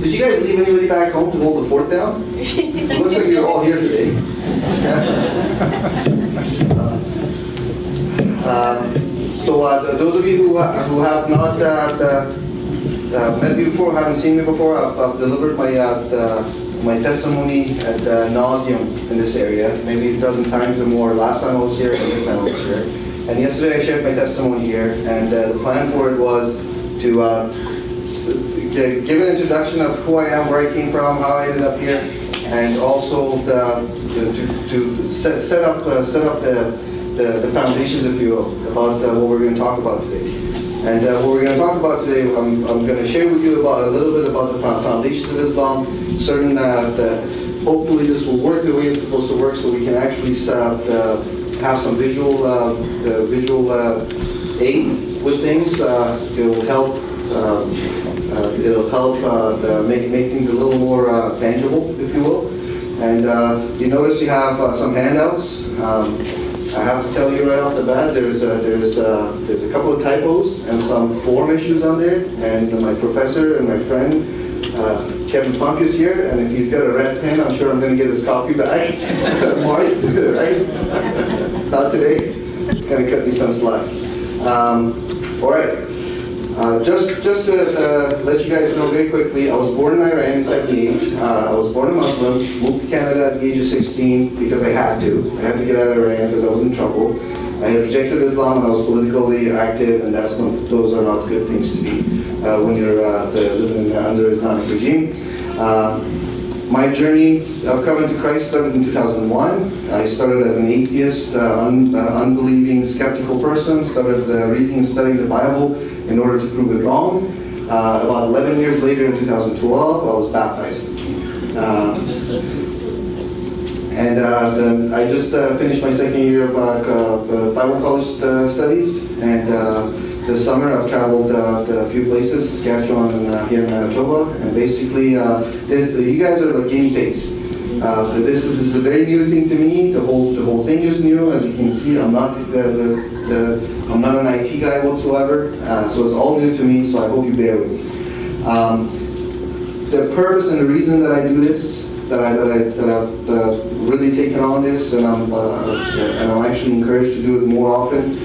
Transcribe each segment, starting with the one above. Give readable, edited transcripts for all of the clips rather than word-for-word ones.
Did you guys leave anybody back home to hold the fort down? It looks like you're all here today. Those of you who have not met me before, haven't seen me before, I've delivered my testimony at nauseum in this area, maybe a dozen times or more. Last time I was here, and this time I was here. And yesterday I shared my testimony here, and the plan for it was to give an introduction of who I am, where I came from, how I ended up here, and also to set up the foundations, if you will, about what we're going to talk about today. And what we're going to talk about today, I'm going to share with you a little bit about the foundations of Islam. Hopefully this will work the way it's supposed to work, so we can actually have some visual aid with things. It'll help. Make things a little more tangible, if you will. And you notice you have some handouts. I have to tell you right off the bat, there's a couple of typos and some form issues on there. And my professor and my friend Kevin Funk is here, and if he's got a red pen, I'm sure I'm going to get his copy back. Marked, right? Not today. Going to cut me some slack. All right. Just to let you guys know very quickly, I was born in Iran in '78. I was born a Muslim, moved to Canada at the age of 16 because I had to. I had to get out of Iran because I was in trouble. I had rejected Islam and I was politically active, and those are not good things to be when you're living under Islamic regime. My journey of coming to Christ started in 2001. I started as an atheist, unbelieving, skeptical person, started reading and studying the Bible in order to prove it wrong. About 11 years later, in 2012, I was baptized. Then I just finished my second year of Bible college studies, and this summer I've traveled a few places, Saskatchewan and here in Manitoba, and basically you guys are like guinea pigs. This is a very new thing to me. The whole thing is new. As you can see, I'm not I'm not an IT guy whatsoever, so it's all new to me. So I hope you bear with me. The purpose and the reason that I do this, that I've really taken on this, and I'm actually encouraged to do it more often.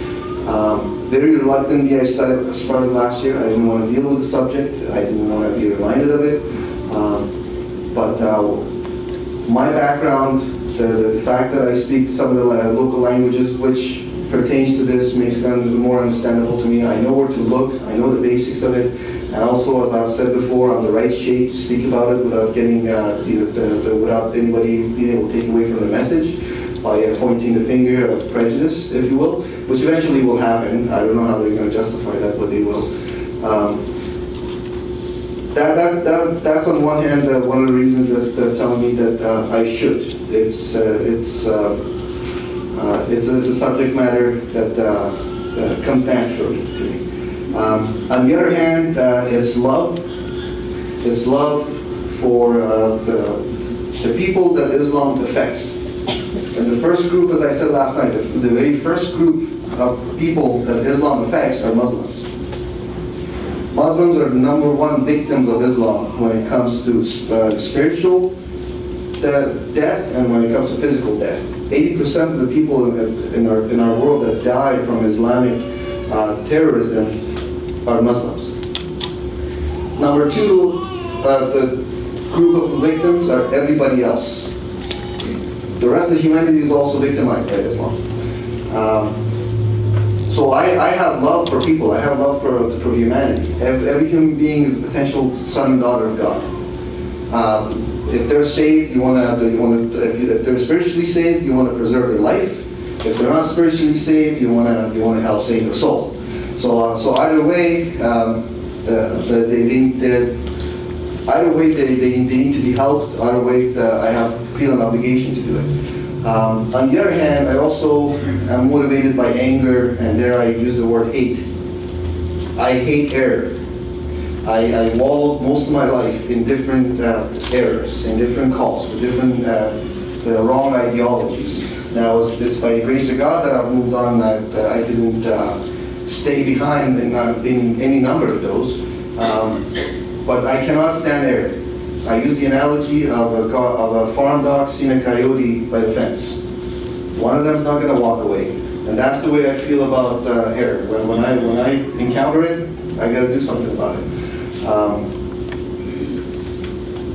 Very reluctantly, I started last year. I didn't want to deal with the subject. I didn't want to be reminded of it. But my background, the fact that I speak some of the local languages which pertains to this makes it more understandable to me. I know where to look. I know the basics of it. And also, as I've said before, I'm the right shape to speak about it without getting without anybody being able to take away from the message by pointing the finger of prejudice, if you will, which eventually will happen. I don't know how they're going to justify that, but they will. That's on one hand one of the reasons that's telling me that I should. It's a subject matter that comes naturally to me. On the other hand, it's love. It's love for the people that Islam affects. And the first group, as I said last night, the very first group of people that Islam affects are Muslims. Muslims are the #1 victims of Islam when it comes to spiritual death and when it comes to physical death. 80% of the people in our world that die from Islamic terrorism are Muslims. Number 2, the group of victims are everybody else. The rest of humanity is also victimized by Islam. So I have love for people. I have love for humanity. Every human being is a potential son and daughter of God. If they're saved, if they're spiritually saved, you want to preserve their life. If they're not spiritually saved, you want to help save their soul. So either way, they need to be helped. Either way, I feel an obligation to do it. On the other hand, I also am motivated by anger, and there I use the word hate. I hate error. I wallowed most of my life in different errors, in different cults, with different wrong ideologies. Now, it's by the grace of God that I've moved on. I didn't stay behind in any number of those. but I cannot stand there. I use the analogy of a farm dog seeing a coyote by the fence. One of them is not going to walk away. And that's the way I feel about hair. When I encounter it, I got to do something about it.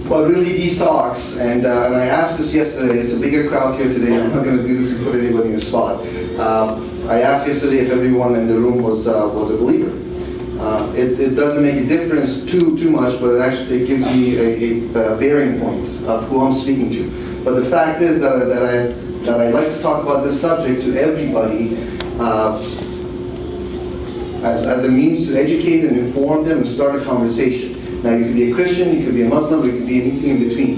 But really, these talks, and I asked this yesterday, it's a bigger crowd here today, I'm not going to do this and put anybody in a spot. I asked yesterday if everyone in the room was a believer. It doesn't make a difference too much, but it gives me a bearing point of who I'm speaking to. But the fact is that I like to talk about this subject to everybody as a means to educate and inform them and start a conversation. Now, you could be a Christian, you could be a Muslim, or you could be anything in between.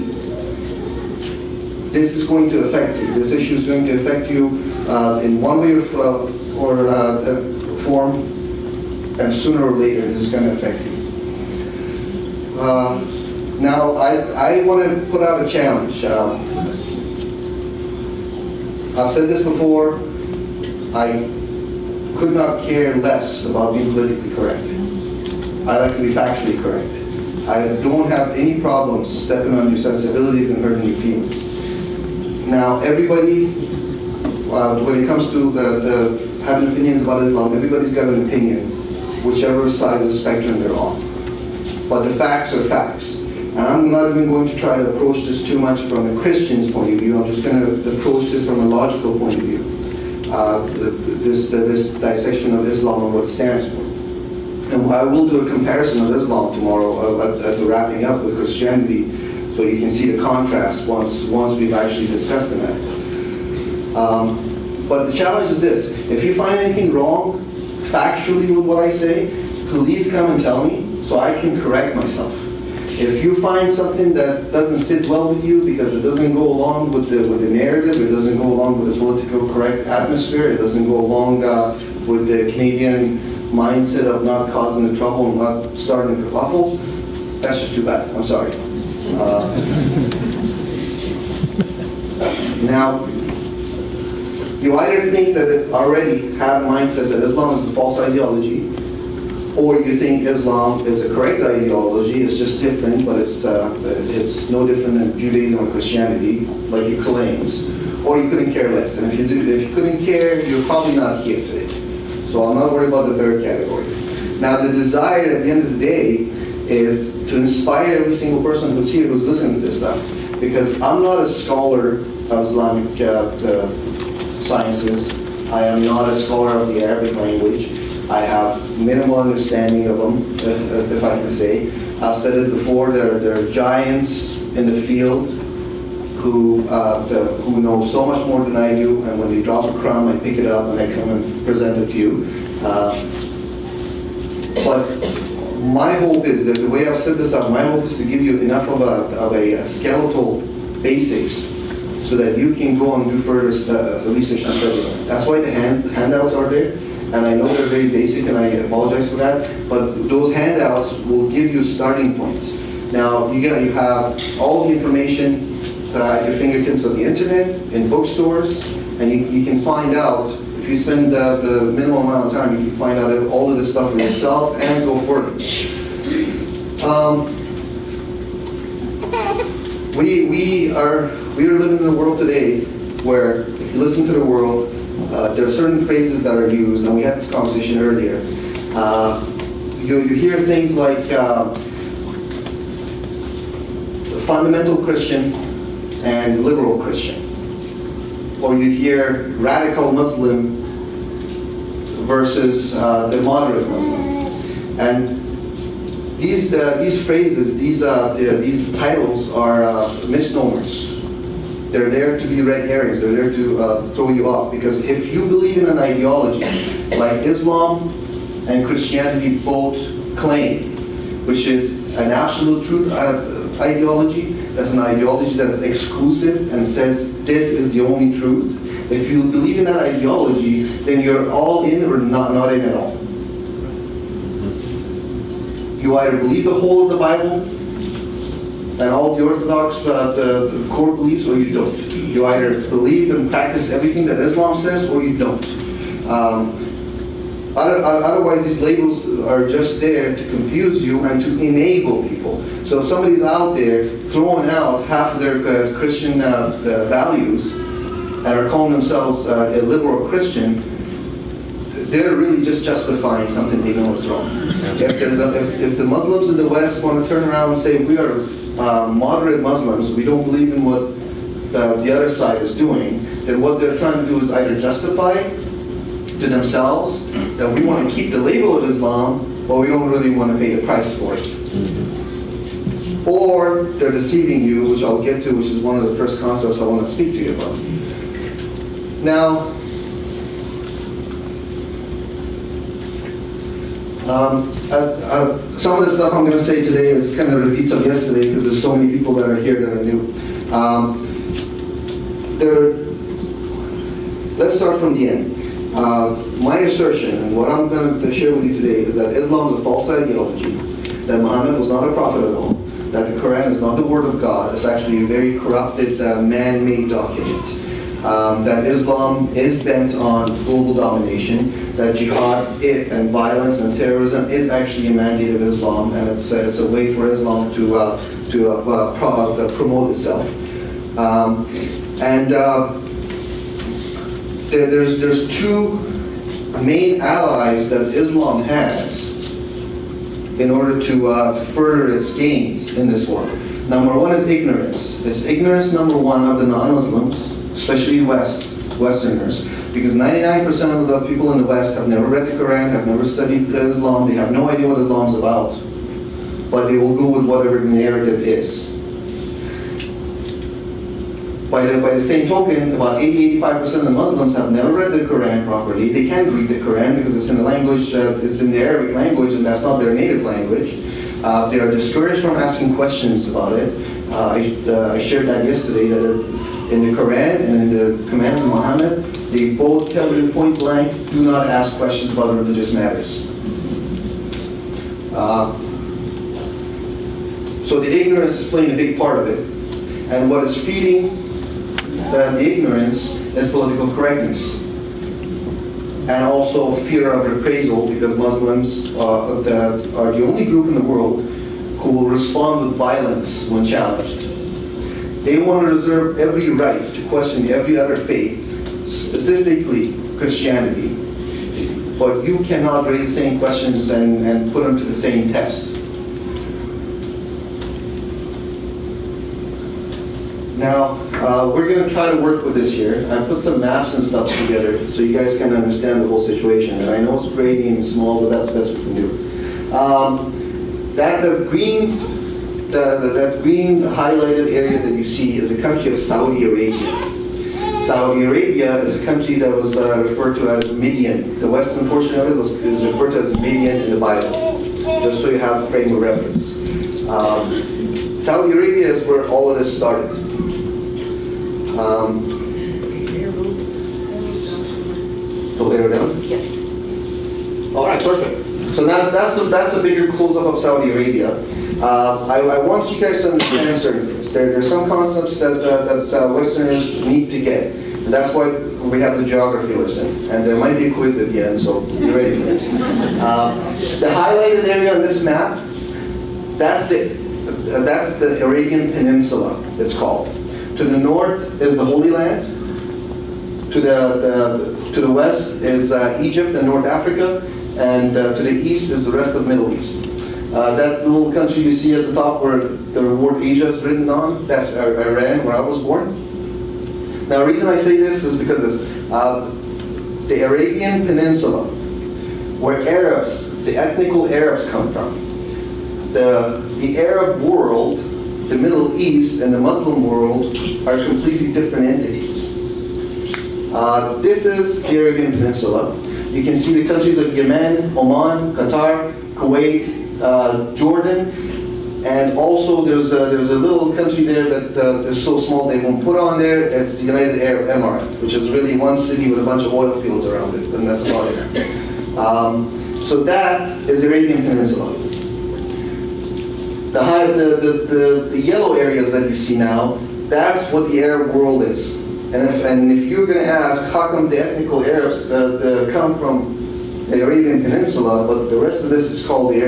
This is going to affect you. This issue is going to affect you in one way or form, and sooner or later, this is going to affect you. Now, I want to put out a challenge. I've said this before, I could not care less about being politically correct. I like to be factually correct. I don't have any problems stepping on your sensibilities and hurting your feelings. Now, everybody, when it comes to having opinions about Islam, everybody's got an opinion, whichever side of the spectrum they're on. But the facts are facts. And I'm not even going to try to approach this too much from a Christian's point of view. I'm just going to approach this from a logical point of view. This dissection of Islam and what it stands for. And I will do a comparison of Islam tomorrow at the wrapping up with Christianity, so you can see the contrast once we've actually discussed the matter. But the challenge is this: if you find anything wrong factually with what I say, please come and tell me so I can correct myself. If you find something that doesn't sit well with you because it doesn't go along with the narrative, it doesn't go along with the political correct atmosphere, it doesn't go along with the Canadian mindset of not causing the trouble and not starting a kerfuffle, that's just too bad. I'm sorry. Now, you either think that it already have a mindset that Islam is a false ideology, or you think Islam is a correct ideology, it's just different, but it's no different than Judaism or Christianity, like you claims, or you couldn't care less. And if you couldn't care, you're probably not here today. So I'm not worried about the third category. Now, the desire at the end of the day is to inspire every single person who's here, who's listening to this stuff. Because I'm not a scholar of Islamic sciences. I am not a scholar of the Arabic language. I have minimal understanding of them, if I can say. I've said it before, there are giants in the field who know so much more than I do, and when they drop a crumb, I pick it up and I come and present it to you. But my hope is that the way I've set this up, my hope is to give you enough of a skeletal basics so that you can go and do further research and study. That's why the handouts are there. And I know they're very basic, and I apologize for that, but those handouts will give you starting points. Now, you have all the information at your fingertips on the internet, in bookstores, and you can find out, if you spend the minimal amount of time, you can find out all of this stuff for yourself and go further. We are living in a world today where, if you listen to the world, there are certain phrases that are used, and we had this conversation earlier. You hear things like fundamental Christian and liberal Christian. Or you hear radical Muslim versus the moderate Muslim. And these phrases, these titles are misnomers. They're there to be red herrings. They're there to throw you off. Because if you believe in an ideology like Islam and Christianity both claim, which is an absolute truth ideology, that's an ideology that's exclusive and says this is the only truth. If you believe in that ideology, then you're all in or not in at all. You either believe the whole of the Bible and all the Orthodox the core beliefs, or you don't. You either believe and practice everything that Islam says, or you don't. Otherwise, these labels are just there to confuse you and to enable people. So if somebody's out there throwing out half of their Christian values and are calling themselves a liberal Christian, they're really just justifying something they know is wrong. If the Muslims in the West want to turn around and say we are moderate Muslims, we don't believe in what the other side is doing, then what they're trying to do is either justify to themselves that we want to keep the label of Islam, but we don't really want to pay the price for it. Or they're deceiving you, which I'll get to, which is one of the first concepts I want to speak to you about. Now, some of the stuff I'm going to say today is kind of repeats of yesterday because there's so many people that are here that are new. Let's start from the end. My assertion, and what I'm going to share with you today, is that Islam is a false ideology, that Muhammad was not a prophet at all, that the Quran is not the word of God, it's actually a very corrupted, man-made document, that Islam is bent on global domination, that jihad and violence and terrorism is actually a mandate of Islam, and it's a way for Islam to promote itself. There's two main allies that Islam has in order to further its gains in this world. Number one is ignorance. It's ignorance, number one, of the non-Muslims, especially Westerners, because 99% of the people in the West have never read the Quran, have never studied Islam, they have no idea what Islam's about, but they will go with whatever the narrative is. By the same token, about 80-85% of the Muslims have never read the Quran properly. They can't read the Quran because it's in the language, it's in the Arabic language, and that's not their native language. They are discouraged from asking questions about it. I shared that yesterday, that in the Quran and in the commands of Muhammad, they both tell you point blank, do not ask questions about religious matters. So the ignorance is playing a big part of it. And what is feeding the ignorance is political correctness. And also fear of reprisal, because Muslims are the only group in the world who will respond with violence when challenged. They want to reserve every right to question every other faith, specifically Christianity. But you cannot raise the same questions and put them to the same test. Now, we're going to try to work with this here. I put some maps and stuff together so you guys can understand the whole situation. And I know it's grainy and small, but that's the best we can do. That green highlighted area that you see is the country of Saudi Arabia. Saudi Arabia is a country that was referred to as Midian. The western portion of it is referred to as Midian in the Bible, just so you have a frame of reference. Saudi Arabia is where all of this started. Still there down? Yeah. All right, perfect. So now that's a bigger close-up of Saudi Arabia. I want you guys to understand certain things. There's some concepts that Westerners need to get, and that's why we have the geography lesson. And there might be a quiz at the end, so be ready for this. The highlighted area on this map, that's the Arabian Peninsula, it's called. To the north is the Holy Land. To the west is Egypt and North Africa, and to the east is the rest of the Middle East. That little country you see at the top where the word Asia is written on, that's Iran, where I was born. Now the reason I say this is because the Arabian Peninsula, where Arabs, the ethnical Arabs come from, the Arab world, the Middle East, and the Muslim world are completely different entities. This is the Arabian Peninsula. You can see the countries of Yemen, Oman, Qatar, Kuwait, Jordan, and also there's a little country there that is so small they won't put on there. It's the United Arab Emirates, which is really one city with a bunch of oil fields around it, and that's about it. So that is the Arabian Peninsula. The yellow areas that you see now, that's what the Arab world is. And if you're going to ask, how come the ethnical Arabs come from the Arabian Peninsula, but the rest of this is called the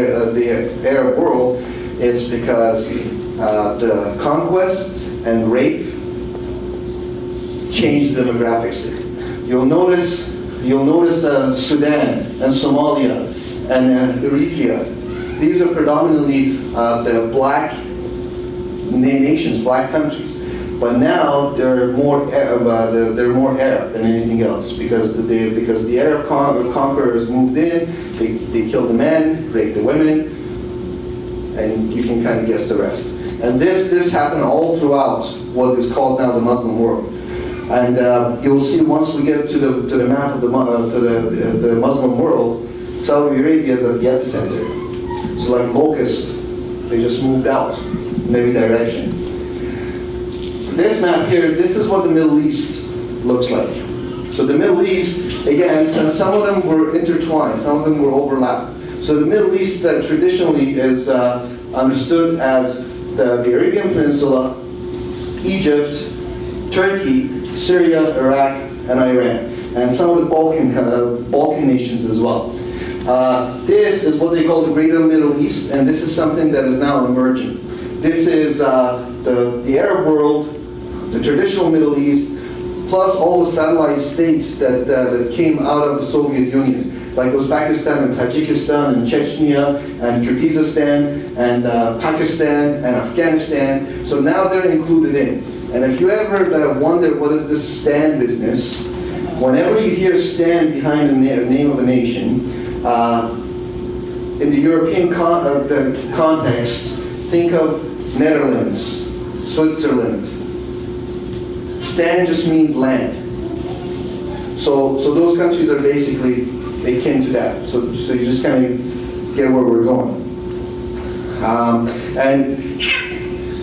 Arab world. It's because the conquest and rape changed the demographics there. You'll notice Sudan and Somalia and Eritrea. These are predominantly the black nations, black countries. But now they're more Arab than anything else because the Arab conquerors moved in, they killed the men, raped the women, and you can kind of guess the rest. And this happened all throughout what is called now the Muslim world. And you'll see once we get to the map of the Muslim world, Saudi Arabia is at the epicenter. So like locusts, they just moved out in every direction. This map here, this is what the Middle East looks like. So the Middle East, again, some of them were intertwined, some of them were overlapped. So the Middle East traditionally is understood as the Arabian Peninsula, Egypt, Turkey, Syria, Iraq, and Iran, and some of the Balkan nations as well. This is what they call the Greater Middle East, and this is something that is now emerging. This is the Arab world, the traditional Middle East, plus all the satellite states that came out of the Soviet Union, like Uzbekistan and Tajikistan and Chechnya and Kyrgyzstan and Pakistan and Afghanistan. So now they're included in. And if you ever wonder what is this Stan business, whenever you hear Stan behind the name of a nation, in the European context, think of Netherlands, Switzerland. Stan just means land. So those countries are basically akin to that. So you just kind of get where we're going. And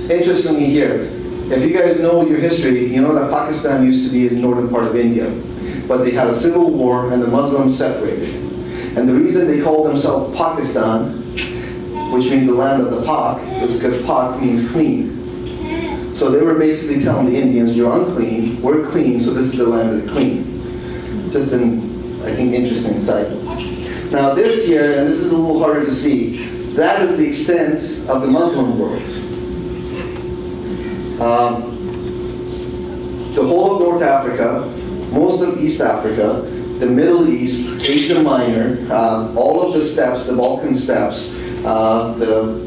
interestingly here, if you guys know your history, you know that Pakistan used to be in the northern part of India, but they had a civil war and the Muslims separated. And the reason they called themselves Pakistan, which means the land of the Pak, is because Pak means clean. So they were basically telling the Indians, you're unclean, we're clean, so this is the land of the clean. Just an, I think, interesting side. Now this here, and this is a little harder to see, that is the extent of the Muslim world. The whole of North Africa, most of East Africa, the Middle East, Asia Minor, all of the steppes, the Balkan steppes,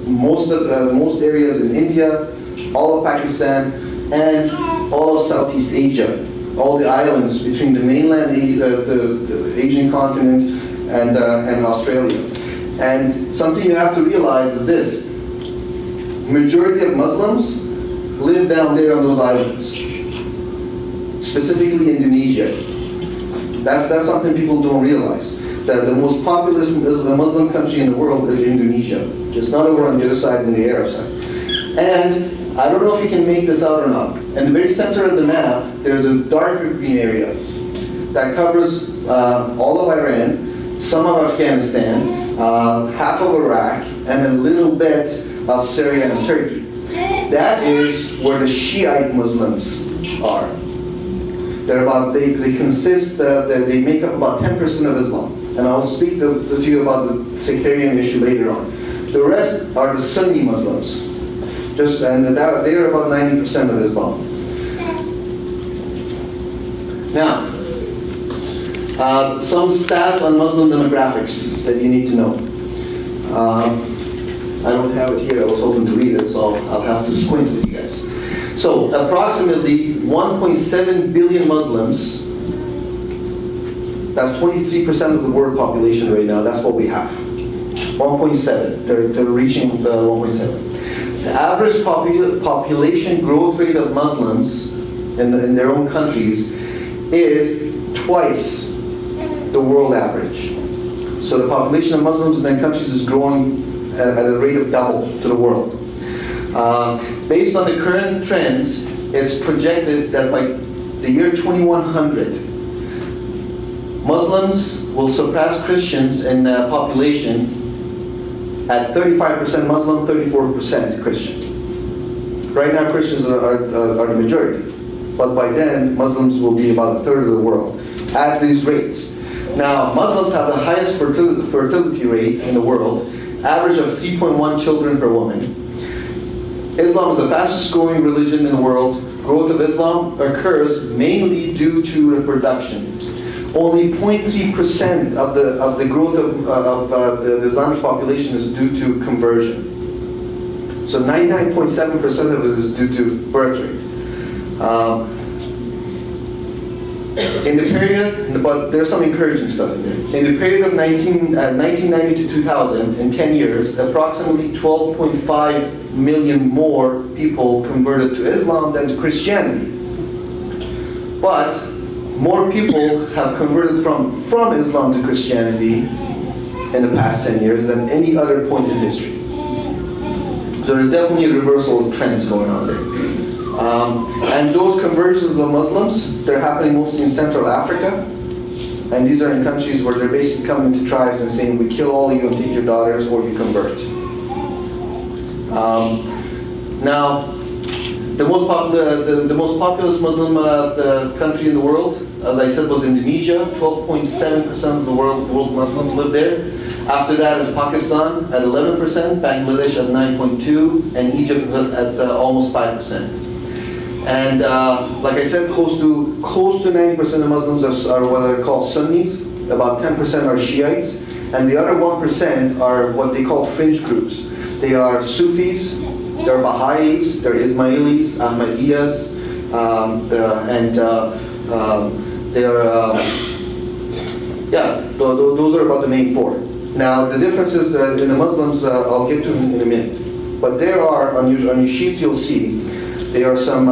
most areas in India, all of Pakistan, and all of Southeast Asia, all the islands between the mainland, the Asian continent, and Australia. And something you have to realize is this: majority of Muslims live down there on those islands, specifically Indonesia. That's something people don't realize. That the most populous Muslim country in the world is Indonesia. It's not over on the other side, in the Arab side. And I don't know if you can make this out or not. In the very center of the map, there's a darker green area that covers all of Iran, some of Afghanistan, half of Iraq, and a little bit of Syria and Turkey. That is where the Shiite Muslims are. They make up about 10% of Islam. And I'll speak to you about the sectarian issue later on. The rest are the Sunni Muslims. And they are about 90% of Islam. Now, some stats on Muslim demographics that you need to know. I don't have it here. I was hoping to read it, so I'll have to squint with you guys. So, approximately 1.7 billion Muslims. That's 23% of the world population right now. That's what we have. 1.7. They're reaching the 1.7. The average population growth rate of Muslims in their own countries is twice the world average. So the population of Muslims in their countries is growing at a rate of double to the world. Based on the current trends, it's projected that by the year 2100, Muslims will surpass Christians in population at 35% Muslim, 34% Christian. Right now Christians are the majority, but by then Muslims will be about a third of the world at these rates. Now, Muslims have the highest fertility rate in the world, average of 3.1 children per woman. Islam is the fastest growing religion in the world. Growth of Islam occurs mainly due to reproduction. Only 0.3% of the growth of the Islamic population is due to conversion. So 99.7% of it is due to birth rate. In the period, but there's some encouraging stuff in there. In the period of 1990 to 2000, in 10 years, approximately 12.5 million more people converted to Islam than to Christianity. But more people have converted from Islam to Christianity in the past 10 years than any other point in history. So there's definitely a reversal of trends going on there. And those conversions of Muslims, they're happening mostly in Central Africa. And these are in countries where they're basically coming to tribes and saying, we kill all of you and take your daughters, or you convert. Now, the most populous Muslim country in the world, as I said, was Indonesia. 12.7% of the world Muslims live there. After that is Pakistan at 11%, Bangladesh at 9.2%, and Egypt at almost 5%. And like I said, close to 90% of Muslims are what are called Sunnis. About 10% are Shiites, and the other 1% are what they call fringe groups. They are Sufis, they're Baha'is, they're Ismailis, Ahmadiyas, those are about the main four. Now, the differences in the Muslims, I'll get to in a minute. But there are, on your sheets you'll see, there are some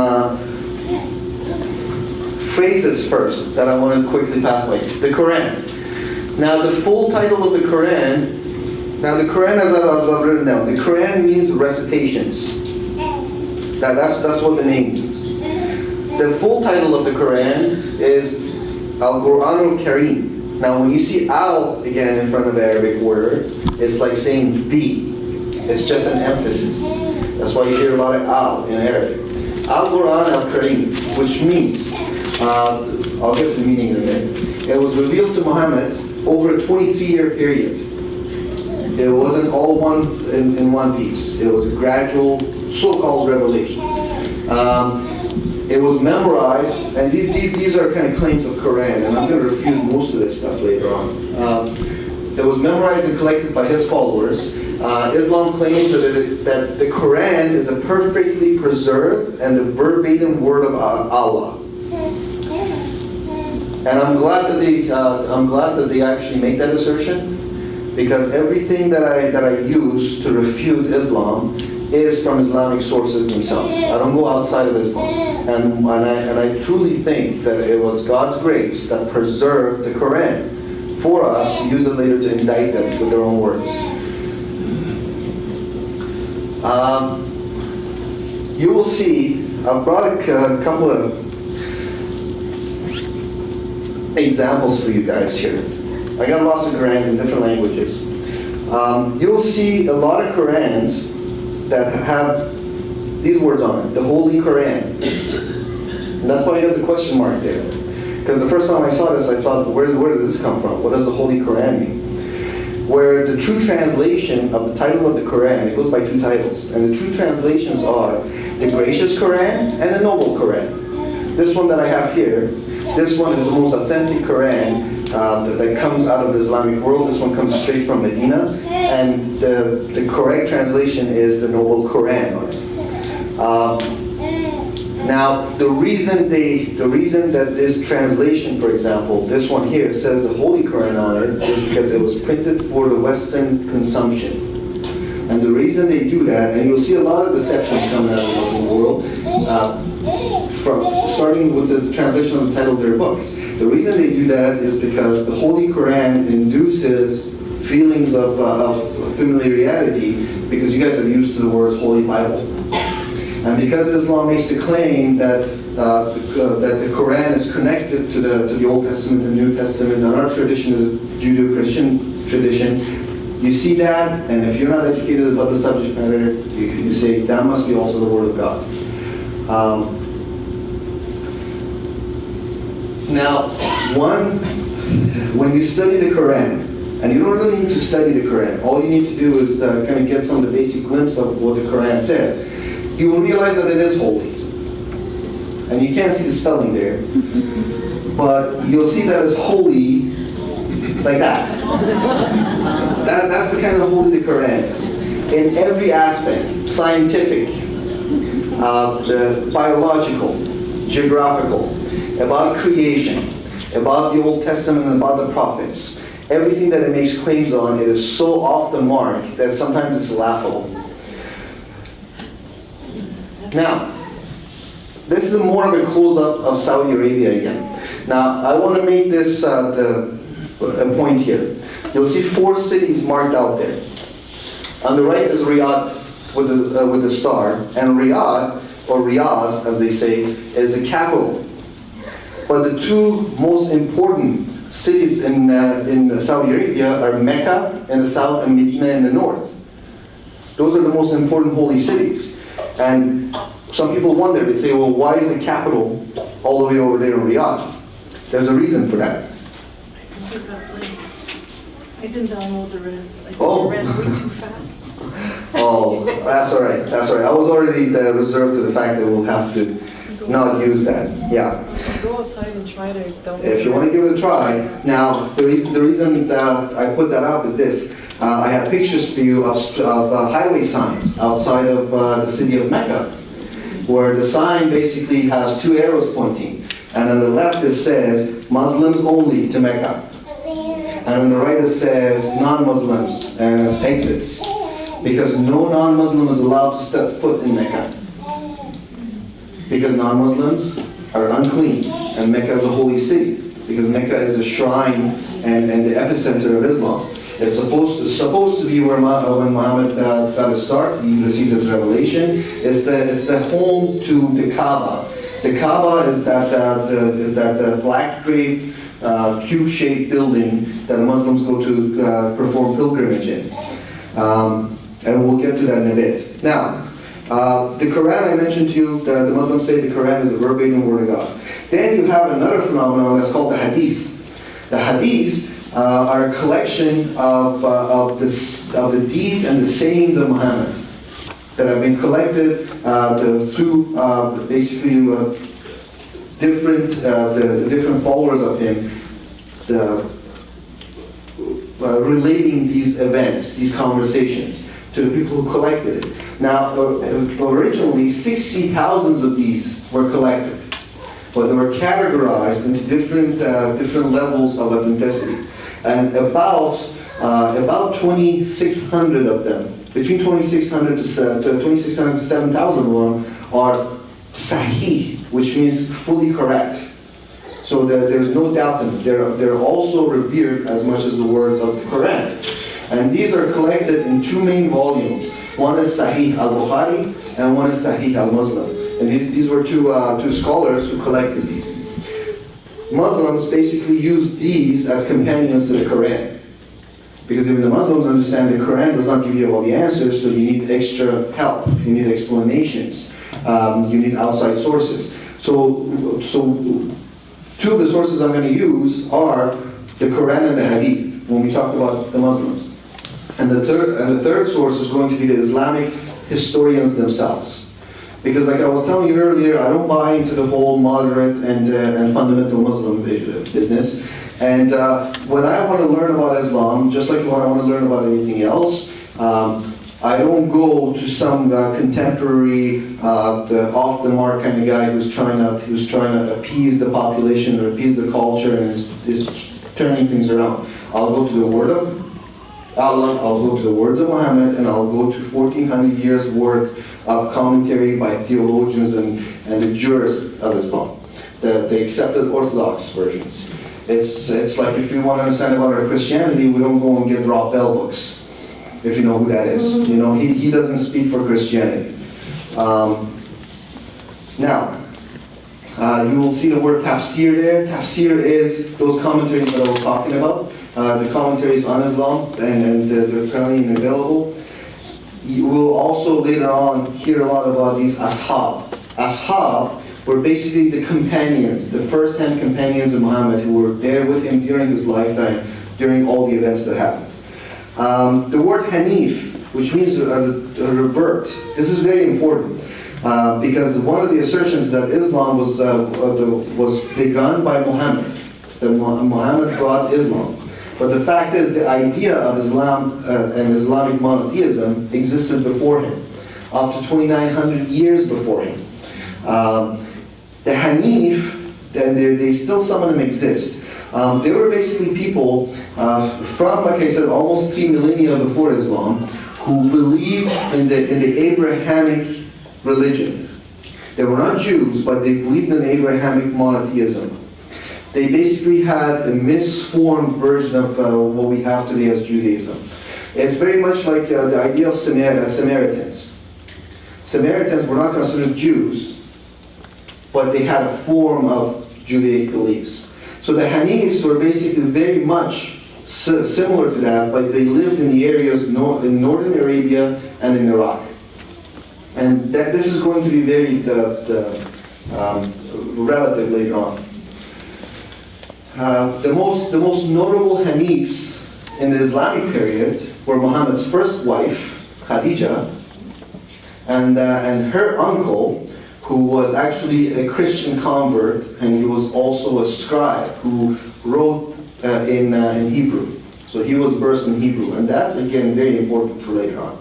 phrases first that I want to quickly pass by. The Quran. Now, the full title of the Quran, as I've written down, the Quran means recitations. That's what the name means. The full title of the Quran is Al-Quran al-Kareem. Now, when you see al again in front of the Arabic word, it's like saying the. It's just an emphasis. That's why you hear a lot of al in Arabic. Al-Quran al-Kareem, which means, I'll get to the meaning in a minute. It was revealed to Muhammad over a 23-year period. It wasn't all in one piece. It was a gradual, so-called revelation. It was memorized, and these are kind of claims of Quran, and I'm going to refute most of this stuff later on. It was memorized and collected by his followers. Islam claims that the Quran is a perfectly preserved and the verbatim word of Allah. And I'm glad that they actually make that assertion, because everything that I use to refute Islam is from Islamic sources themselves. I don't go outside of Islam. And I truly think that it was God's grace that preserved the Quran for us to use it later to indict them with their own words. You will see, I've brought a couple of examples for you guys here. I got lots of Qurans in different languages. You'll see a lot of Qurans that have these words on it, the Holy Quran. And that's why you have the question mark there. Because the first time I saw this, I thought, where does this come from? What does the Holy Quran mean? Where the true translation of the title of the Quran, it goes by two titles, and the true translations are the Gracious Quran and the Noble Quran. This one that I have here, this one is the most authentic Quran that comes out of the Islamic world. This one comes straight from Medina, and the correct translation is the Noble Quran on it. Now, the reason that this translation, for example, this one here says the Holy Quran on it is because it was printed for the Western consumption. And the reason they do that, and you'll see a lot of deceptions coming out of the Muslim world, starting with the translation of the title of their book. The reason they do that is because the Holy Quran induces feelings of familiarity, because you guys are used to the words Holy Bible. And because Islam makes the claim that the Quran is connected to the Old Testament and New Testament, and our tradition is Judeo-Christian tradition, you see that, and if you're not educated about the subject matter, you say, that must be also the Word of God. Now, one when you study the Quran, and you don't really need to study the Quran, all you need to do is kind of get some of the basic glimpse of what the Quran says, you will realize that it is holy. And you can't see the spelling there, but you'll see that it's holy like that. That's the kind of holy the Quran is. In every aspect, scientific, the biological, geographical, about creation, about the Old Testament and about the prophets, everything that it makes claims on, it is so off the mark that sometimes it's laughable. Now, this is more of a close-up of Saudi Arabia again. Now, I want to make this a point here. You'll see 4 cities marked out there. On the right is Riyadh with the star, and Riyadh, or Riyadh as they say, is the capital. But the 2 most important cities in Saudi Arabia are Mecca in the south and Medina in the north. Those are the most important holy cities. And some people wonder, they say, well, why is the capital all the way over there in Riyadh? There's a reason for that. I didn't download the rest. I think Oh. I ran way too fast. Oh, that's all right. That's all right. I was already reserved to the fact that we'll have to not use that. Yeah. I'll go outside and try to download. If you want to give it a try. Now, the reason that I put that up is this. I have pictures for you of highway signs outside of the city of Mecca, where the sign basically has 2 arrows pointing. And on the left it says, Muslims only to Mecca. And on the right it says, non-Muslims, and it's exits. Because no non-Muslim is allowed to step foot in Mecca. Because non-Muslims are unclean, and Mecca is a holy city. Because Mecca is a shrine and the epicenter of Islam. It's supposed to be where when Muhammad got his start, he received his revelation. It's the home to the Kaaba. The Kaaba is that black draped cube-shaped building that Muslims go to perform pilgrimage in. And we'll get to that in a bit. Now, the Quran I mentioned to you, the Muslims say the Quran is a verbatim word of God. Then you have another phenomenon that's called the Hadith. The Hadith are a collection of the deeds and the sayings of Muhammad that have been collected through basically the different followers of him, relating these events, these conversations, to the people who collected it. Now, originally, 60,000 of these were collected, but they were categorized into different levels of authenticity. And about 2,600 of them, between 2,600 to 7,000 of them, are sahih, which means fully correct. So there's no doubt in them. They're also revered as much as the words of the Quran. And these are collected in 2 main volumes. One is Sahih al-Bukhari and one is Sahih al-Muslim. And these were two scholars who collected these. Muslims basically use these as companions to the Quran. Because even the Muslims understand the Quran does not give you all the answers, so you need extra help, you need explanations, you need outside sources. So 2 of the sources I'm going to use are the Quran and the Hadith when we talk about the Muslims. And the third source is going to be the Islamic historians themselves. Because like I was telling you earlier, I don't buy into the whole moderate and fundamental Muslim business. And when I want to learn about Islam, just like when I want to learn about anything else, I don't go to some contemporary, off-the-mark kind of guy who's trying to appease the population or appease the culture and is turning things around. I'll go to the Word of Allah, I'll go to the words of Muhammad, and I'll go to 1,400 years worth of commentary by theologians and the jurists of Islam, the accepted Orthodox versions. It's like if we want to understand about our Christianity, we don't go and get Rob Bell books, if you know who that is. You know, he doesn't speak for Christianity. Now, you will see the word tafsir there. Tafsir is those commentaries that I was talking about. The commentaries on Islam, and they're currently available. You will also later on hear a lot about these ashab. Ashab, were basically the companions, the first-hand companions of Muhammad who were there with him during his lifetime, during all the events that happened. The word Hanif, which means a revert, this is very important because one of the assertions that Islam was begun by Muhammad, that Muhammad brought Islam. But the fact is, the idea of Islam and Islamic monotheism existed before him, up to 2,900 years before him. The Hanif, they still, some of them exist. They were basically people from, like I said, almost 3 millennia before Islam, who believed in the Abrahamic religion. They were not Jews, but they believed in Abrahamic monotheism. They basically had a misformed version of what we have today as Judaism. It's very much like the idea of Samaritans. Samaritans were not considered Jews, but they had a form of Judaic beliefs. So the Hanifs were basically very much similar to that, but they lived in the areas in northern Arabia and in Iraq. And this is going to be very relative later on. The most notable Hanifs in the Islamic period were Muhammad's first wife, Khadija, and her uncle, who was actually a Christian convert, and he was also a scribe who wrote in Hebrew. So he was versed in Hebrew, and that's again very important for later on.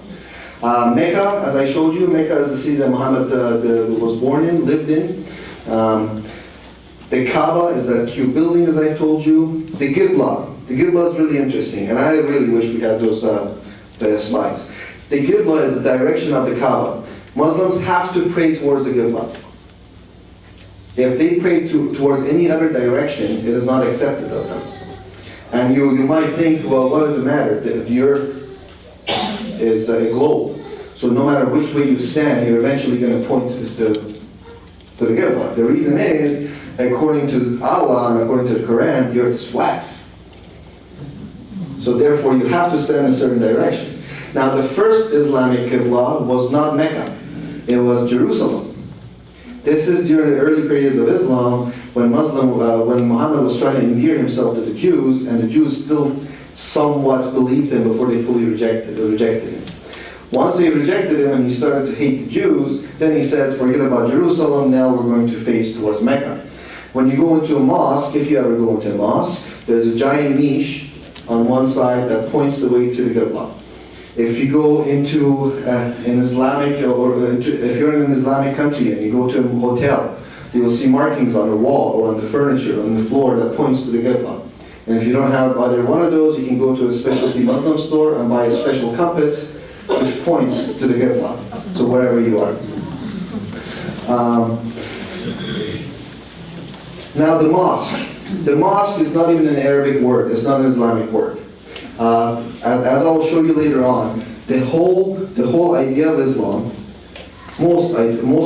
Mecca, as I showed you, Mecca is the city that Muhammad was born in, lived in. The Kaaba is that cute building, as I told you. The Qibla. The Qibla is really interesting, and I really wish we had those the slides. The Qibla is the direction of the Kaaba. Muslims have to pray towards the Qibla. If they pray towards any other direction, it is not accepted of them. And you might think, well, what does it matter? The earth is a globe. So no matter which way you stand, you're eventually going to point to the Qibla. The reason is, according to Allah and according to the Quran, the earth is flat. So therefore you have to stand in a certain direction. Now the first Islamic Qibla was not Mecca, it was Jerusalem. This is during the early periods of Islam when Muhammad was trying to endear himself to the Jews, and the Jews still somewhat believed him before they fully rejected him. Once they rejected him and he started to hate the Jews, then he said, forget about Jerusalem, now we're going to face towards Mecca. When you go into a mosque, if you ever go into a mosque, there's a giant niche on one side that points the way to the Qibla. If you go into an Islamic, if you're in an Islamic country and you go to a hotel, you will see markings on the wall or on the furniture, on the floor that points to the Qibla. And if you don't have either one of those, you can go to a specialty Muslim store and buy a special compass which points to the Qibla, to wherever you are. Now the mosque. The mosque is not even an Arabic word, it's not an Islamic word. As I will show you later on, the whole idea of Islam, most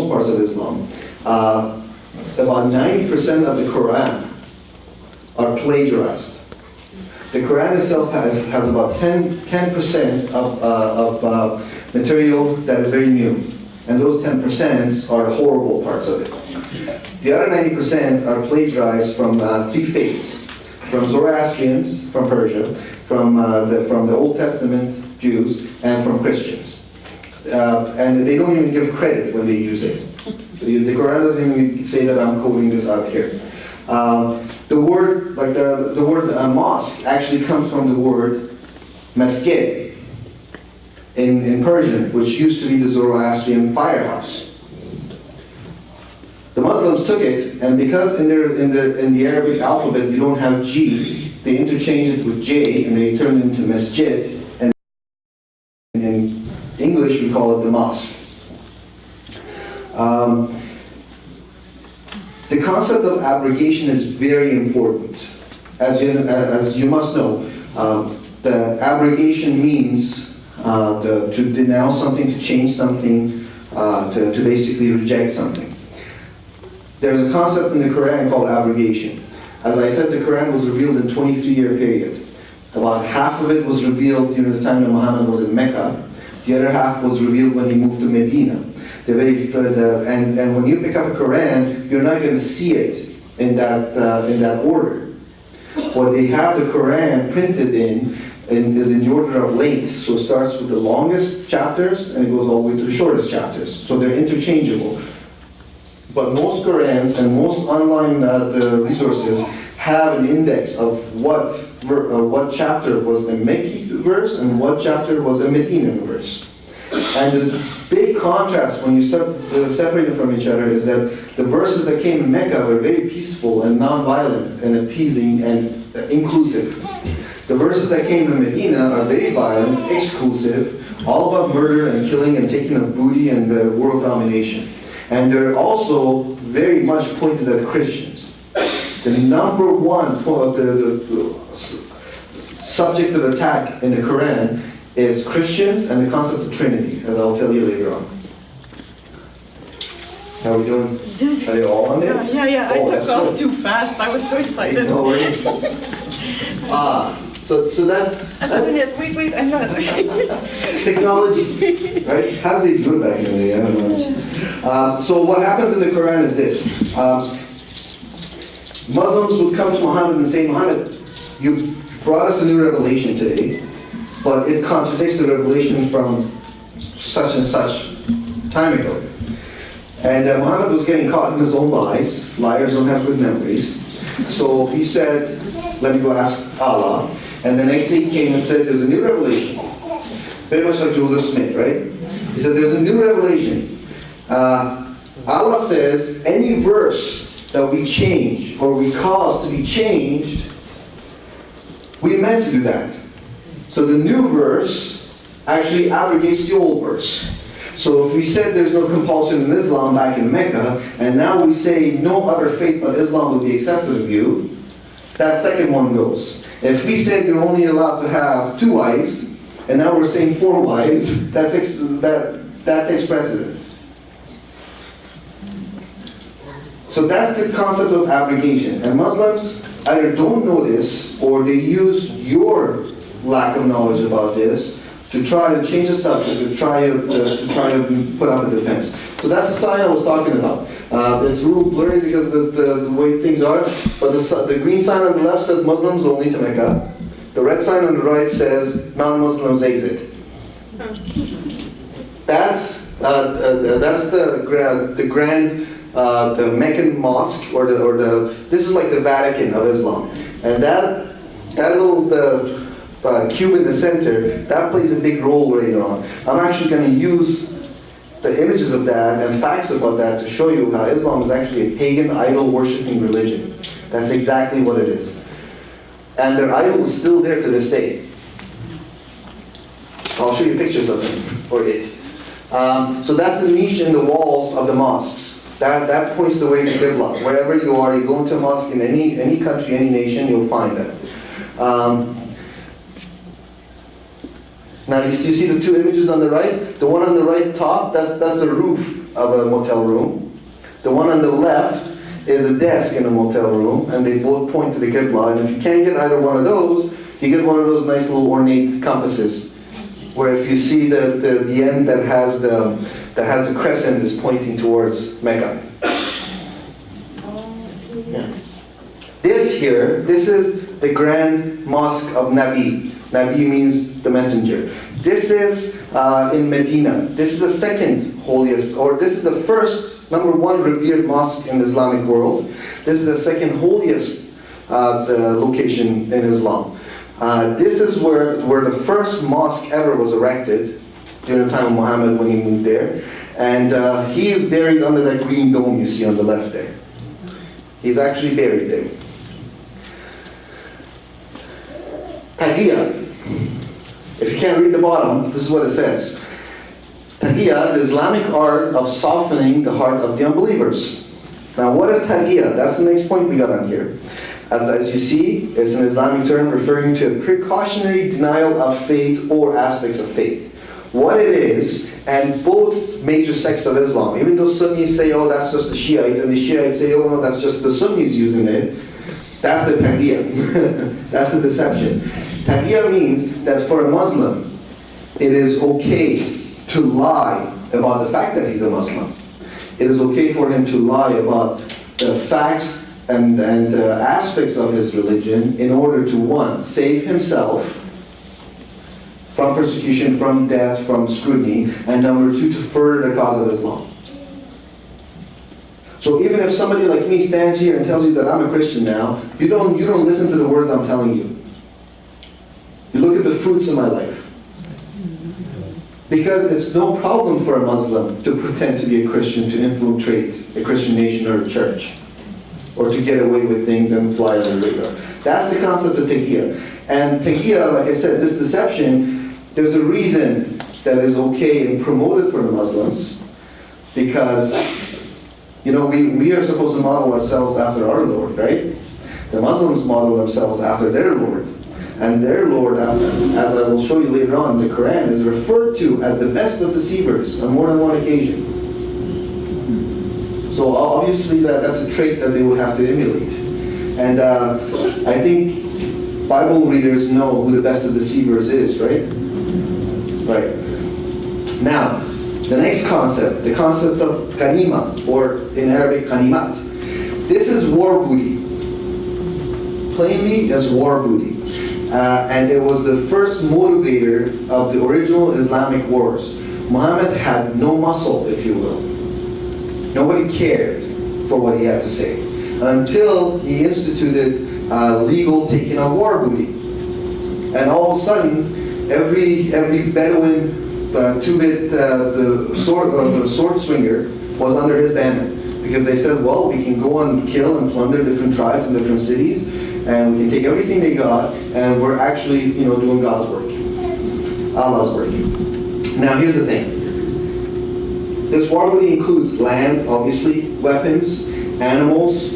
parts of Islam, about 90% of the Quran are plagiarized. The Quran itself has about 10% of material that is very new, and those 10% are the horrible parts of it. The other 90% are plagiarized from three faiths, from Zoroastrians, from Persia, from the Old Testament Jews, and from Christians. And they don't even give credit when they use it. The Quran doesn't even say that I'm quoting this out here. The word, like the word mosque, actually comes from the word masjid in Persian, which used to be the Zoroastrian firehouse. The Muslims took it, and because in the Arabic alphabet you don't have G, they interchanged it with J, and they turned it into masjid. And in English we call it the mosque. The concept of abrogation is very important. As you must know, the abrogation means to denounce something, to change something, to basically reject something. There's a concept in the Quran called abrogation. As I said, the Quran was revealed in a 23-year period. About half of it was revealed during the time that Muhammad was in Mecca. The other half was revealed when he moved to Medina. They're very, and when you pick up a Quran, you're not going to see it in that order. What they have the Quran printed is in the order of length. So it starts with the longest chapters and it goes all the way to the shortest chapters. So they're interchangeable. But most Qurans and most online the resources have an index of what chapter was a Mecca verse and what chapter was a Medina verse. And the big contrast when you start separating from each other is that the verses that came in Mecca were very peaceful and non-violent and appeasing and inclusive. The verses that came in Medina are very violent, exclusive, all about murder and killing and taking of booty and world domination. And they're also very much pointed at Christians. The number one subject of attack in the Quran is Christians and the concept of Trinity, as I'll tell you later on. How are we doing? Are they all on there? Yeah. Oh, I took off cool. too fast. I was so excited. No worries. So that's Wait, I'm not. technology, right? How did they do it back in the day? I don't know. So what happens in the Quran is this. Muslims would come to Muhammad and say, Muhammad, you brought us a new revelation today, but it contradicts the revelation from such and such time ago. And Muhammad was getting caught in his own lies. Liars don't have good memories. So he said, let me go ask Allah. And the next day he came and said, there's a new revelation. Very much like Joseph Smith, right? He said, there's a new revelation. Allah says, any verse that we change or we cause to be changed, we meant to do that. So the new verse actually abrogates the old verse. So if we said there's no compulsion in Islam back in Mecca, and now we say no other faith but Islam will be accepted of you, that second one goes. If we said you're only allowed to have 2 wives, and now we're saying 4 wives, that takes precedence. So that's the concept of abrogation. And Muslims either don't know this, or they use your lack of knowledge about this to try to change the subject, to try to put up a defense. So that's the sign I was talking about. It's a little blurry because of the way things are, but the green sign on the left says Muslims only to Mecca. The red sign on the right says non-Muslims exit. That's the grand the Meccan mosque, or this is like the Vatican of Islam, and that little cube in the center, that plays a big role later on. I'm actually going to use the images of that and facts about that to show you how Islam is actually a pagan idol worshipping religion. That's exactly what it is. And their idol is still there to this day. I'll show you pictures of them, or it. So that's the niche in the walls of the mosques. That points the way to Qibla. Wherever you are, you go into a mosque in any country, any nation, you'll find that. Now you see the 2 images on the right? The one on the right top, that's the roof of a motel room. The one on the left is a desk in a motel room, and they both point to the Qibla. And if you can't get either one of those, you get one of those nice little ornate compasses, where if you see the end that has the crescent is pointing towards Mecca. Yeah. This is the Grand Mosque of Nabi. Nabi means the messenger. This is in Medina. This is the second holiest, or this is the first, number 1 revered mosque in the Islamic world. This is the second holiest location in Islam. This is where the first mosque ever was erected during the time of Muhammad when he moved there. And he is buried under that green dome you see on the left there. He's actually buried there. Taqiyya. If you can't read the bottom, this is what it says. Taqiyya, the Islamic art of softening the heart of the unbelievers. Now what is taqiyya? That's the next point we got on here. As you see, it's an Islamic term referring to a precautionary denial of faith or aspects of faith. What it is, and both major sects of Islam, even though Sunnis say, oh, that's just the Shiites, and the Shiites say, oh, no, that's just the Sunnis using it, that's the taqiyya. That's the deception. Taqiyya means that for a Muslim, it is okay to lie about the fact that he's a Muslim. It is okay for him to lie about the facts and aspects of his religion in order to, one, save himself from persecution, from death, from scrutiny, and number two, to further the cause of Islam. So even if somebody like me stands here and tells you that I'm a Christian now, you don't listen to the words I'm telling you. You look at the fruits of my life. Because it's no problem for a Muslim to pretend to be a Christian, to infiltrate a Christian nation or a church, or to get away with things and fly on the radar. That's the concept of taqiyya. And taqiyya, like I said, this deception, there's a reason that is okay and promoted for the Muslims, because we are supposed to model ourselves after our Lord, right? The Muslims model themselves after their Lord. And their Lord, as I will show you later on, the Quran is referred to as the best of deceivers on more than one occasion. So obviously that's a trait that they would have to emulate. And I think Bible readers know who the best of deceivers is, right? Right. Now, the next concept, the concept of ghanima, or in Arabic, ghanimat. This is war booty. Plainly as war booty. And it was the first motivator of the original Islamic wars. Muhammad had no muscle, if you will. Nobody cared for what he had to say until he instituted legal taking of war booty. And all of a sudden, every Bedouin two-bit the sword swinger was under his banner, because they said, well, we can go and kill and plunder different tribes in different cities, and we can take everything they got, and we're actually, doing God's work, Allah's work. Now, here's the thing. This war booty includes land, obviously, weapons, animals,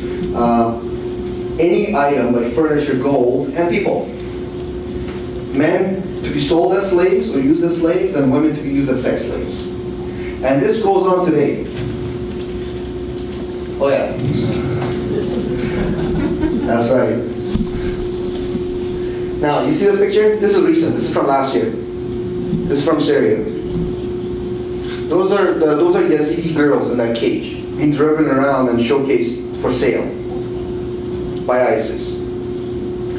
any item like furniture, gold, and people. Men to be sold as slaves or used as slaves, and women to be used as sex slaves. And this goes on today. Oh yeah. That's right. Now, you see this picture? This is recent. This is from last year. This is from Syria. Those are Yazidi girls in that cage, being driven around and showcased for sale by ISIS.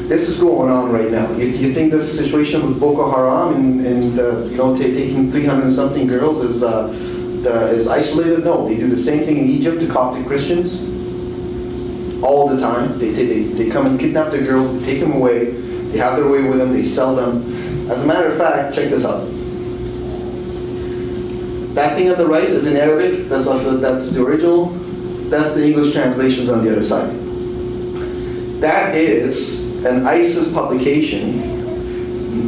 This is going on right now. You think this situation with Boko Haram and taking 300 something girls is isolated? No, they do the same thing in Egypt to Coptic Christians all the time. They come and kidnap the girls, they take them away, they have their way with them, they sell them. As a matter of fact, check this out. That thing on the right is in Arabic. That's the original. That's the English translations on the other side. That is an ISIS publication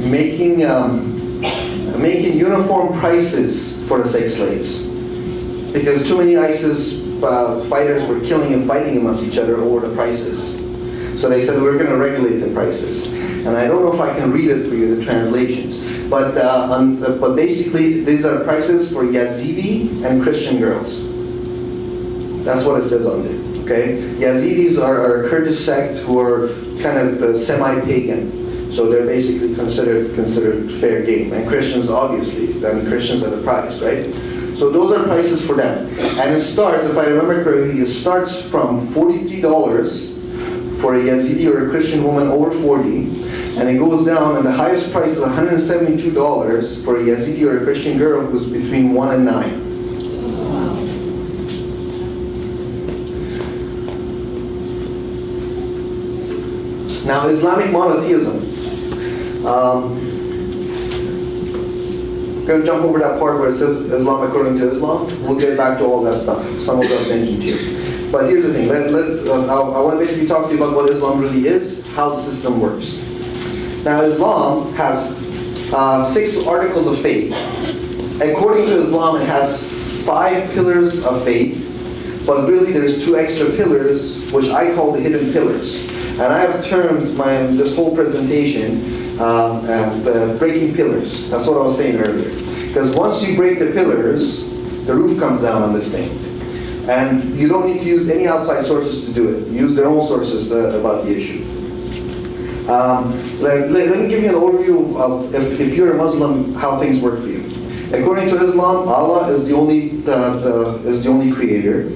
making uniform prices for the sex slaves, because too many ISIS fighters were killing and fighting amongst each other over the prices. So they said, we're going to regulate the prices. And I don't know if I can read it for you, the translations. But basically, these are prices for Yazidi and Christian girls. That's what it says on there. Okay? Yazidis are a Kurdish sect who are kind of semi-pagan. So they're basically considered fair game. And Christians, obviously, Christians are the price, right? So those are prices for them. And it starts, if I remember correctly, it starts from $43 for a Yazidi or a Christian woman over 40, and it goes down, and the highest price is $172 for a Yazidi or a Christian girl who's between 1 and 9. Now, Islamic monotheism. I'm going to jump over that part where it says Islam according to Islam. We'll get back to all that stuff. Some of that mentioned here. But here's the thing. I want to basically talk to you about what Islam really is, how the system works. Now, Islam has 6 articles of faith. According to Islam, it has 5 pillars of faith, but really there's 2 extra pillars, which I call the hidden pillars. And I have termed this whole presentation breaking pillars. That's what I was saying earlier. Because once you break the pillars, the roof comes down on this thing. And you don't need to use any outside sources to do it. Use their own sources about the issue. Let me give you an overview of, if you're a Muslim, how things work for you. According to Islam, Allah is the only creator.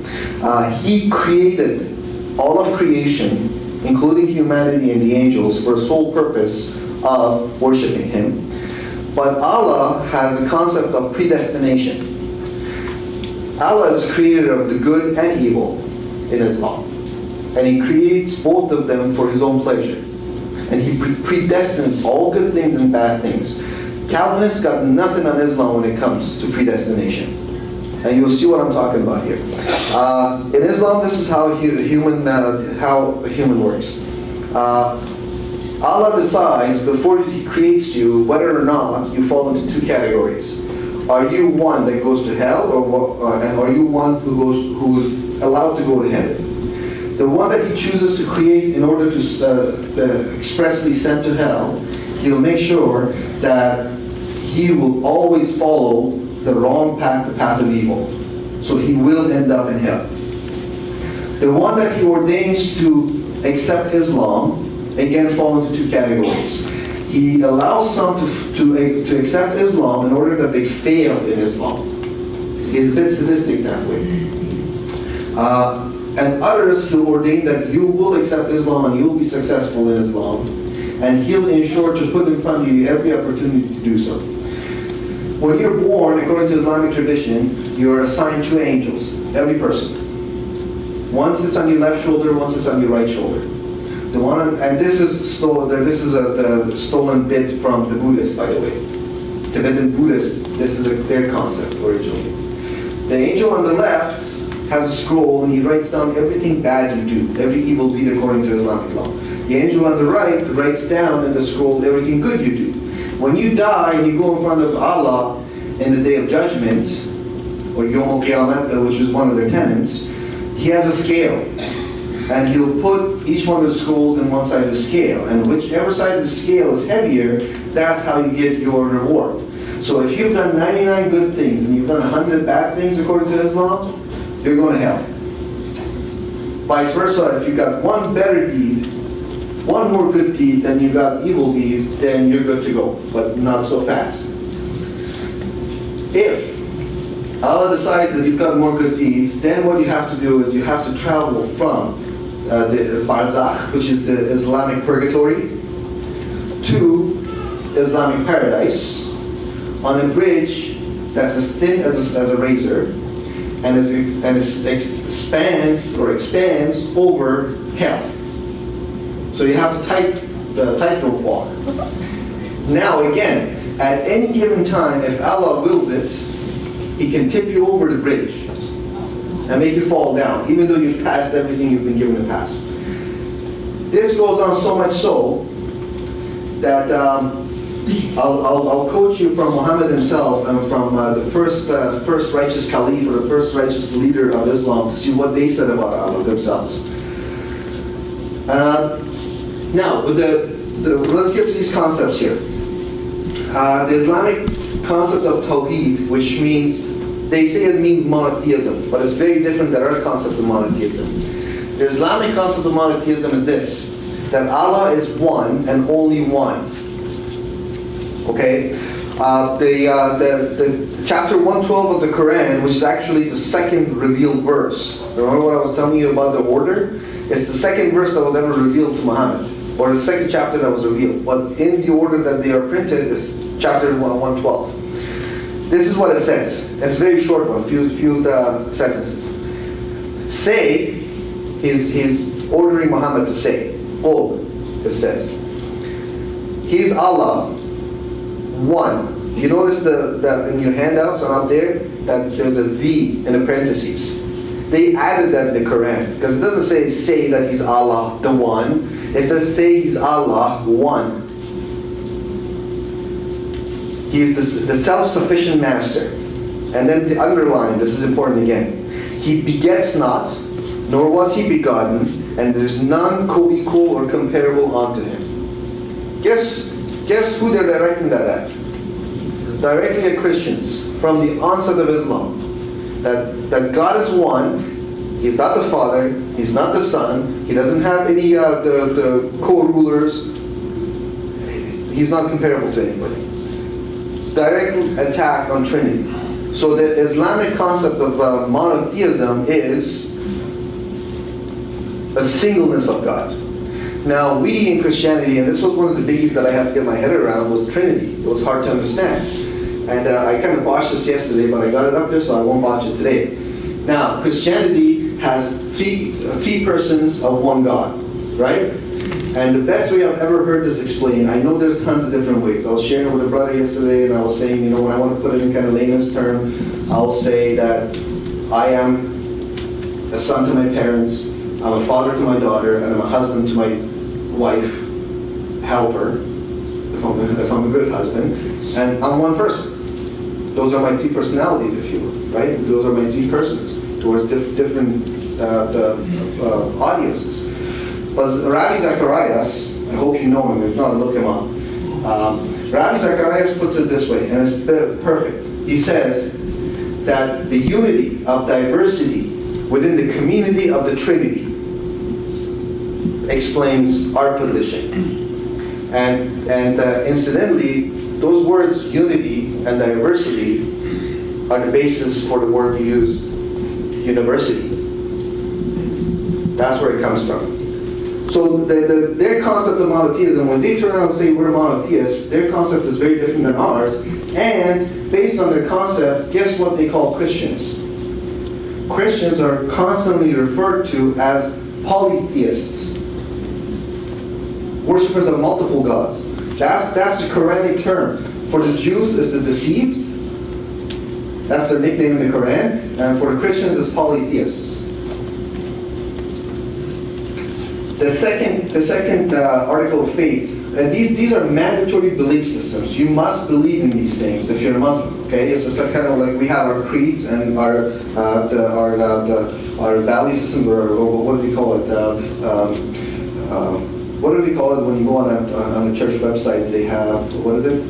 He created all of creation, including humanity and the angels, for the sole purpose of worshiping Him. But Allah has the concept of predestination. Allah is creator of the good and evil in Islam. And He creates both of them for His own pleasure. And He predestines all good things and bad things. Calvinists got nothing on Islam when it comes to predestination. And you'll see what I'm talking about here. In Islam, this is how a human works. Allah decides before He creates you whether or not you fall into two categories. Are you one that goes to hell, and are you one who is allowed to go to heaven? The one that He chooses to create in order to expressly send to hell, He'll make sure that he will always follow the wrong path, the path of evil. So he will end up in hell. The one that He ordains to accept Islam, again, fall into two categories. He allows some to accept Islam in order that they fail in Islam. He's a bit sadistic that way. And others, He'll ordain that you will accept Islam and you'll be successful in Islam. And He'll ensure to put in front of you every opportunity to do so. When you're born, according to Islamic tradition, you're assigned two angels, every person. One sits on your left shoulder, one sits on your right shoulder. The one, and this is a stolen bit from the Buddhists, by the way. Tibetan Buddhists, this is their concept originally. The angel on the left has a scroll and he writes down everything bad you do, every evil deed according to Islamic law. The angel on the right writes down in the scroll everything good you do. When you die and you go in front of Allah in the Day of Judgment, or Yom Al-Qiyamah, which is one of their tenets, He has a scale. And He'll put each one of the scrolls in one side of the scale. And whichever side of the scale is heavier, that's how you get your reward. So if you've done 99 good things and you've done 100 bad things according to Islam, you're going to hell. Vice versa, if you got one better deed, one more good deed than you got evil deeds, then you're good to go, but not so fast. If Allah decides that you've got more good deeds, then what you have to do is you have to travel from the Barzakh, which is the Islamic purgatory, to Islamic paradise on a bridge that's as thin as a razor and expands over hell. So you have to tightrope walk. Now again, at any given time, if Allah wills it, He can tip you over the bridge and make you fall down, even though you've passed everything you've been given to pass. This goes on so much so that I'll quote you from Muhammad himself and from the first righteous caliph or the first righteous leader of Islam to see what they said about Allah themselves. Now, let's get to these concepts here. The Islamic concept of Tawheed, which means, they say it means monotheism, but it's very different than our concept of monotheism. The Islamic concept of monotheism is this, that Allah is one and only one. Okay? The chapter 112 of the Quran, which is actually the second revealed verse. Remember what I was telling you about the order? It's the second verse that was ever revealed to Muhammad, or the second chapter that was revealed. But in the order that they are printed is chapter 112. This is what it says. It's a very short one, few sentences. Say, he's ordering Muhammad to say. Qul, it says. He is Allah, one. You notice that in your handouts and up there, that there's a V in the parentheses. They added that in the Quran, because it doesn't say that He's Allah, the one. It says say He's Allah, one. He is the self-sufficient master. And then the underline, this is important again. He begets not, nor was He begotten, and there's none co-equal or comparable unto Him. Guess who they're directing that at? Directing at Christians from the onset of Islam. That God is one. He's not the Father. He's not the Son. He doesn't have any the co-rulers. He's not comparable to anybody. direct attack on Trinity. So the Islamic concept of monotheism is a singleness of God. Now, we in Christianity, and this was one of the biggies that I had to get my head around, was Trinity. It was hard to understand. And I kind of botched this yesterday, but I got it up there, so I won't botch it today. Now, Christianity has three persons of one God, right? And the best way I've ever heard this explained, I know there's tons of different ways. I was sharing it with a brother yesterday, and I was saying, you know, when I want to put it in kind of layman's term, I'll say that I am a son to my parents, I'm a father to my daughter, and I'm a husband to my wife, helper, if I'm a good husband, and I'm one person. Those are my three personalities, if you will, right? Those are my three persons towards different audiences. But Rabbi Zacharias, I hope you know him, if not, look him up. Rabbi Zacharias puts it this way, and it's perfect. He says that the unity of diversity within the community of the Trinity explains our position. And incidentally, those words, unity and diversity, are the basis for the word we use, university. That's where it comes from. So their concept of monotheism, when they turn around and say we're monotheists, their concept is very different than ours. And based on their concept, guess what they call Christians? Christians are constantly referred to as polytheists, worshippers of multiple gods. That's the Quranic term. For the Jews, it's the deceived. That's their nickname in the Quran. And for the Christians, it's polytheists. The second article of faith, and these are mandatory belief systems. You must believe in these things if you're a Muslim. Okay, it's just kind of like we have our creeds and our value system, or what do we call it? What do we call it when you go on a church website? They have, what is it?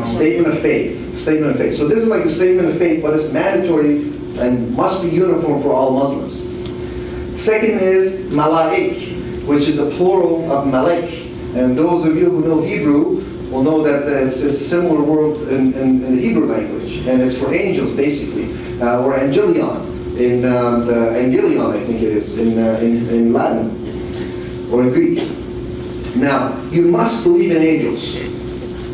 Statement of faith. Statement of faith. So this is like a statement of faith, but it's mandatory and must be uniform for all Muslims. Second is malaik, which is a plural of malek. And those of you who know Hebrew will know that it's a similar word in the Hebrew language, and it's for angels basically, or angelion in the angelion, I think it is in Latin or in Greek. Now, you must believe in angels.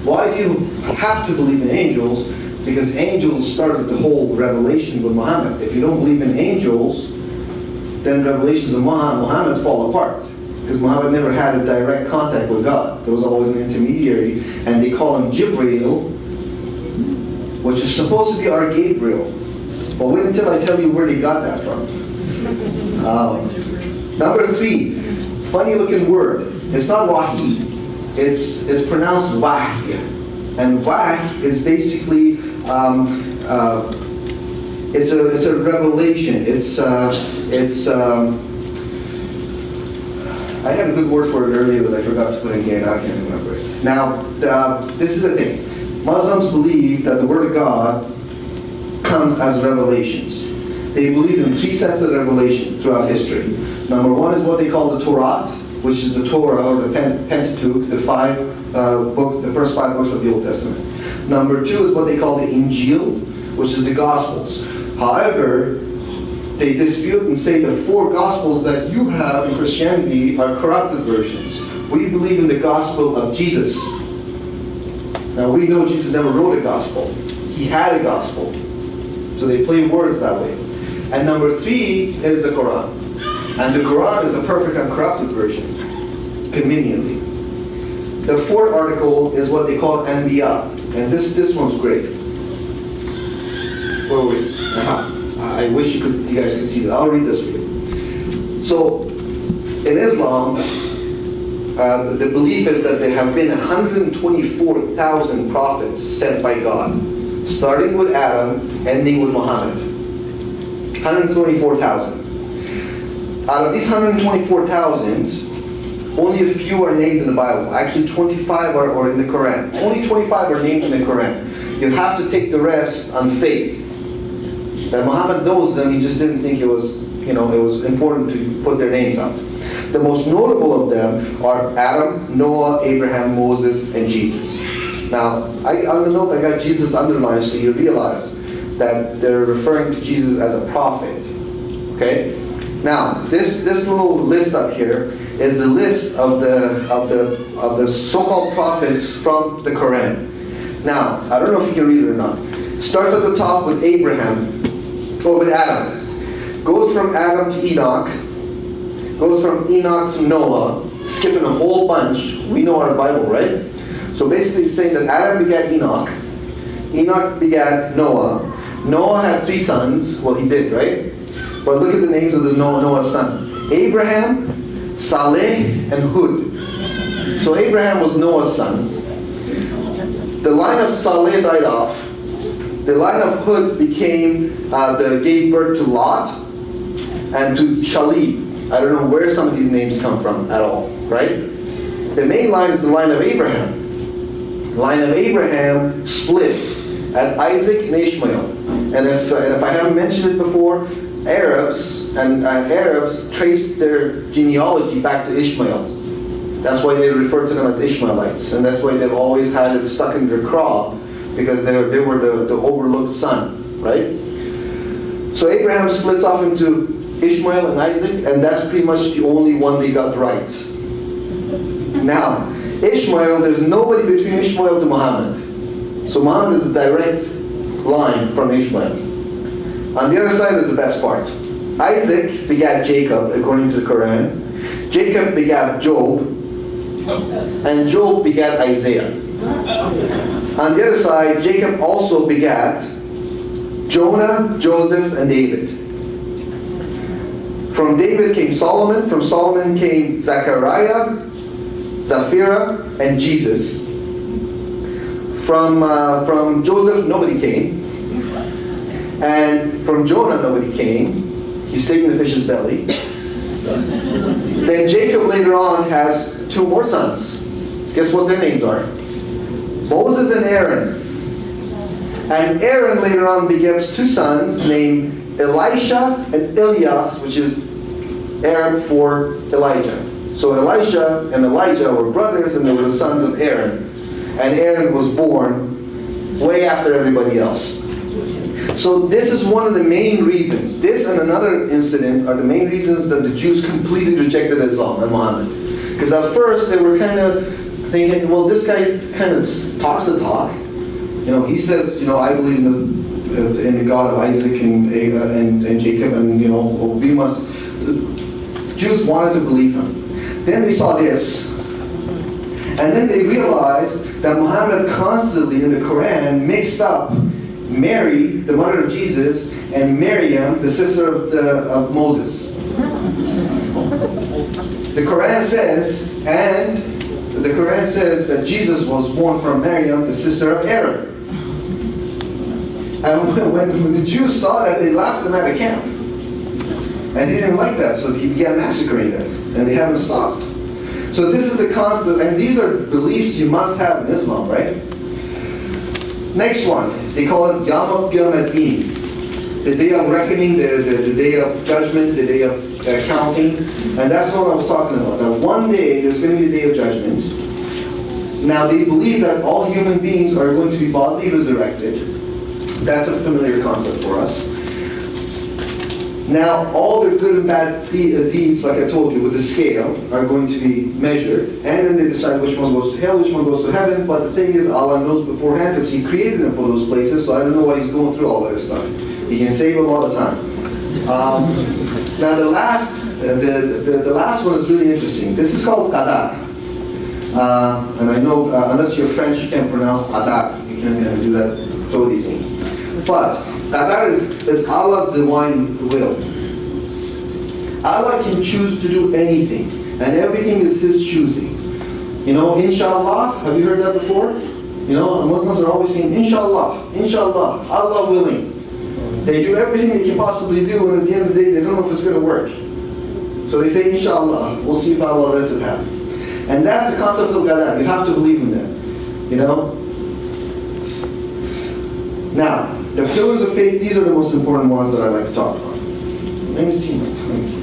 Why do you have to believe in angels? Because angels started the whole revelation with Muhammad. If you don't believe in angels, then revelations of Muhammad fall apart. Because Muhammad never had a direct contact with God. There was always an intermediary, and they call him Jibreel, which is supposed to be our Gabriel. But wait until I tell you where they got that from. Number 3, funny looking word. It's not wahi. It's pronounced wahy. And wahy is basically it's a revelation. I had a good word for it earlier, but I forgot to put it in here, and I can't remember it. Now, this is the thing. Muslims believe that the Word of God comes as revelations. They believe in 3 sets of revelation throughout history. Number 1 is what they call the Torah, which is the Torah or the Pentateuch, the first 5 books of the Old Testament. Number 2 is what they call the Injil, which is the Gospels. However, they dispute and say the 4 Gospels that you have in Christianity are corrupted versions. We believe in the Gospel of Jesus. Now we know Jesus never wrote a Gospel. He had a Gospel. So they play words that way. And number 3 is the Quran. And the Quran is a perfect uncorrupted version, conveniently. The 4th article is what they call Anbiya. And this one's great. Where were we? I wish you guys could see that. I'll read this for you. So, in Islam, the belief is that there have been 124,000 prophets sent by God, starting with Adam, ending with Muhammad. 124,000. Out of these 124,000, only a few are named in the Bible. Actually, 25 are in the Quran. Only 25 are named in the Quran. You have to take the rest on faith. That Muhammad knows them, he just didn't think it was important to put their names out. The most notable of them are Adam, Noah, Abraham, Moses, and Jesus. Now, on the note, I got Jesus underlined so you realize that they're referring to Jesus as a prophet. Okay? Now, this little list up here is the list of the so-called prophets from the Quran. Now, I don't know if you can read it or not. Starts at the top with Abraham, or with Adam. Goes from Adam to Enoch. Goes from Enoch to Noah. Skipping a whole bunch. We know our Bible, right? So basically it's saying that Adam begat Enoch. Enoch begat Noah. Noah had 3 sons. Well, he did, right? But look at the names of the Noah's son. Abraham, Saleh, and Hud. So Abraham was Noah's son. The line of Saleh died off. The line of Hud gave birth to Lot and to Shalib. I don't know where some of these names come from at all, right? The main line is the line of Abraham. The line of Abraham split at Isaac and Ishmael. And if I haven't mentioned it before, Arabs traced their genealogy back to Ishmael. That's why they refer to them as Ishmaelites, and that's why they've always had it stuck in their craw, because they were the overlooked son, right? So Abraham splits off into Ishmael and Isaac, and that's pretty much the only one they got right. Now, Ishmael, there's nobody between Ishmael to Muhammad. So Muhammad is a direct line from Ishmael. On the other side is the best part. Isaac begat Jacob, according to the Quran. Jacob begat Job, and Job begat Isaiah. On the other side, Jacob also begat Jonah, Joseph, and David. From David came Solomon. From Solomon came Zechariah, Zephirah, and Jesus. From Joseph, nobody came. And from Jonah, nobody came. He stayed in the fish's belly. Then Jacob later on has 2 more sons. Guess what their names are? Moses and Aaron. And Aaron later on begets 2 sons named Elisha and Elias, which is Arab for Elijah. So Elisha and Elijah were brothers, and they were the sons of Aaron. And Aaron was born way after everybody else. So this is one of the main reasons. This and another incident are the main reasons that the Jews completely rejected Islam and Muhammad. Because at first they were kind of thinking, well, this guy kind of talks the talk. You know, he says, you know, I believe in the God of Isaac and Jacob, and you know, we must. Jews wanted to believe him. Then they saw this, and then they realized that Muhammad constantly in the Quran mixed up Mary, the mother of Jesus, and Miriam, the sister of Moses. The Quran says that Jesus was born from Miriam, the sister of Aaron. And when the Jews saw that, they laughed him out of camp. And they didn't like that, so he began massacring them. And they haven't stopped. So this is the constant, and these are beliefs you must have in Islam, right? Next one, they call it Yom Ad-Din, the day of reckoning, the day of judgment, the day of counting. And that's what I was talking about. That one day, there's going to be a day of judgment. Now, they believe that all human beings are going to be bodily resurrected. That's a familiar concept for us. Now, all their good and bad deeds, like I told you, with the scale, are going to be measured. And then they decide which one goes to hell, which one goes to heaven. But the thing is, Allah knows beforehand, because He created them for those places, so I don't know why He's going through all of this stuff. He can save a lot of time. Now, the last one is really interesting. This is called Qadar. And I know, unless you're French, you can't pronounce Qadar. You can't do that throaty thing. But Qadar is Allah's divine will. Allah can choose to do anything, and everything is His choosing. You know, inshallah, have you heard that before? You know, Muslims are always saying, inshallah, inshallah, Allah willing. They do everything they can possibly do, and at the end of the day, they don't know if it's going to work. So they say, inshallah, we'll see if Allah lets it happen. And that's the concept of Qadar. You have to believe in that. You know? Now, the pillars of faith, these are the most important ones that I like to talk about. Let me see my time here.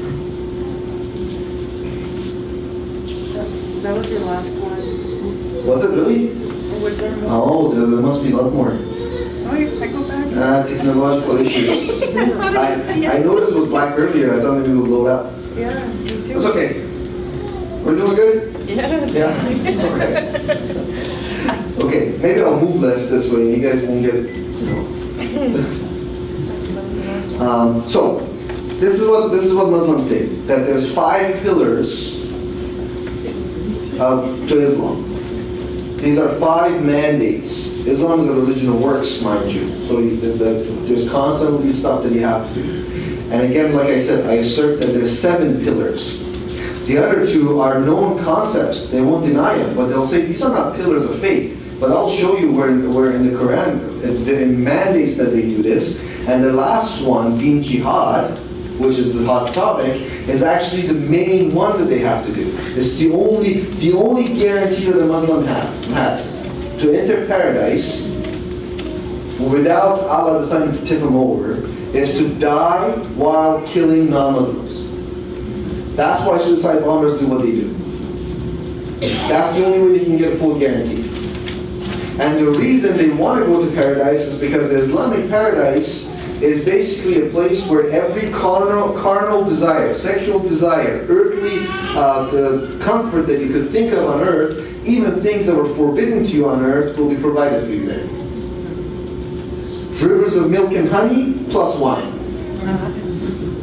That was your last one. Was it really? was there more? Oh, there must be a lot more. Oh, I go back. Technological issues. How did you say I yes? noticed it was black earlier. I thought maybe it would load up. Yeah, me too. It's okay. We're doing good? Yeah. Yeah? Okay, maybe I'll move less this way. You guys won't get it. So, this is what Muslims say, that there's 5 pillars to Islam. These are 5 mandates. Islam is a religion of works, mind you. So there's constantly stuff that you have to do. And again, like I said, I assert that there's 7 pillars. The other 2 are known concepts. They won't deny them, but they'll say these are not pillars of faith. But I'll show you where in the Quran, it mandates that they do this. And the last one, being jihad, which is the hot topic, is actually the main one that they have to do. It's the only guarantee that a Muslim has to enter paradise without Allah deciding to tip him over, is to die while killing non-Muslims. That's why suicide bombers do what they do. That's the only way they can get a full guarantee. And the reason they want to go to paradise is because the Islamic paradise is basically a place where every carnal desire, sexual desire, earthly the comfort that you could think of on earth, even things that were forbidden to you on earth, will be provided for you there. Rivers of milk and honey plus wine.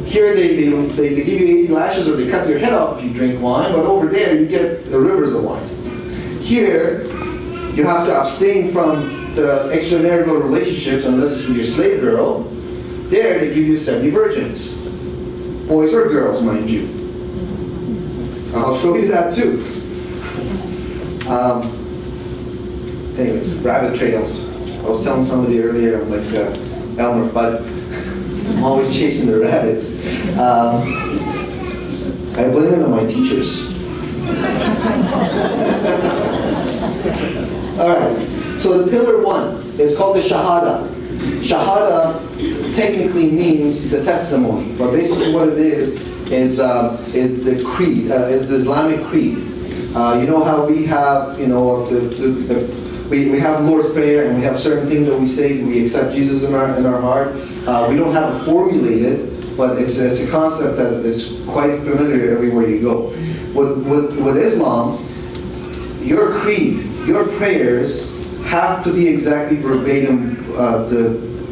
Here they give you 80 lashes or they cut your head off if you drink wine, but over there you get the rivers of wine. Here you have to abstain from the extramarital relationships unless it's with your slave girl. There they give you 70 virgins. Boys or girls, mind you. I'll show you that too. Anyways, rabbit trails. I was telling somebody earlier, I'm like Elmer Fudd. I'm always chasing the rabbits. I blame it on my teachers. Alright, so the pillar 1 is called the Shahada. Shahada technically means the testimony, but basically what it is the creed, is the Islamic creed. You know how we have, we have Lord's Prayer and we have certain things that we say, we accept Jesus in our heart. We don't have it formulated, but it's a concept that is quite familiar everywhere you go. With Islam, your creed, your prayers have to be exactly verbatim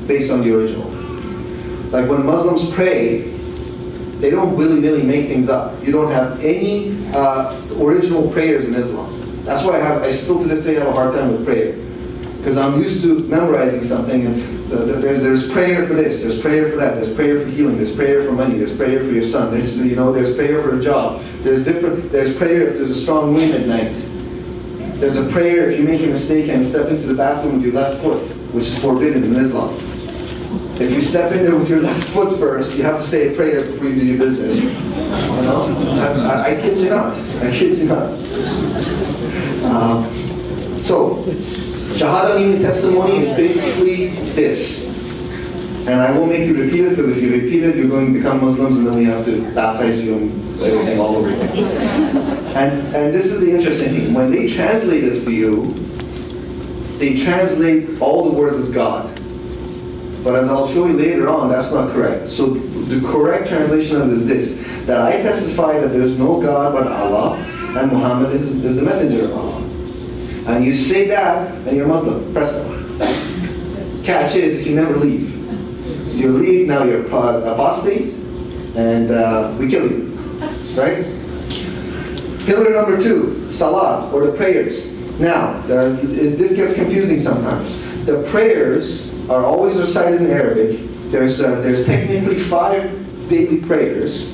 based on the original. Like when Muslims pray, they don't willy-nilly make things up. You don't have any original prayers in Islam. That's why I still to this day have a hard time with prayer. Because I'm used to memorizing something and there's prayer for this, there's prayer for that, there's prayer for healing, there's prayer for money, there's prayer for your son, there's prayer for a job, there's prayer if there's a strong wind at night. There's a prayer if you make a mistake and step into the bathroom with your left foot, which is forbidden in Islam. If you step in there with your left foot first, you have to say a prayer before you do your business. I kid you not. I kid you not. So, Shahada meaning testimony is basically this. And I won't make you repeat it, because if you repeat it, you're going to become Muslims and then we have to baptize you and everything all over again. And this is the interesting thing. When they translate it for you, they translate all the words as God. But as I'll show you later on, that's not correct. So the correct translation of it is this, that I testify that there is no God but Allah, and Muhammad is the messenger of Allah. And you say that, and you're Muslim. Press one. Catch is, you can never leave. You leave, now you're apostate, and we kill you. Right? Pillar number 2, salat, or the prayers. Now, this gets confusing sometimes. The prayers are always recited in Arabic. There's technically 5 daily prayers.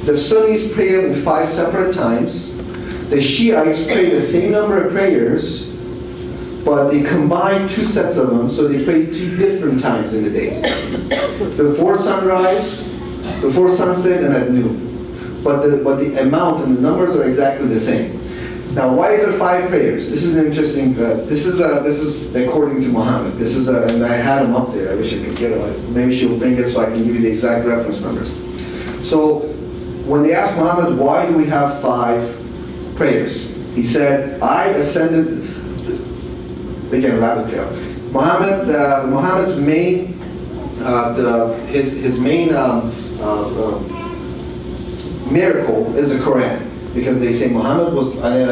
The Sunnis pray them in 5 separate times. The Shiites pray the same number of prayers, but they combine 2 sets of them, so they pray 3 different times in the day. Before sunrise, before sunset, and at noon. But the amount and the numbers are exactly the same. Now, why is there 5 prayers? This is an interesting. This is according to Muhammad. This is and I had them up there. I wish I could get it. Maybe she'll bring it so I can give you the exact reference numbers. So, when they asked Muhammad, why do we have 5 prayers? He said, I ascended. Again, rabbit trail. Muhammad's main, his main miracle is the Quran, because they say Muhammad was an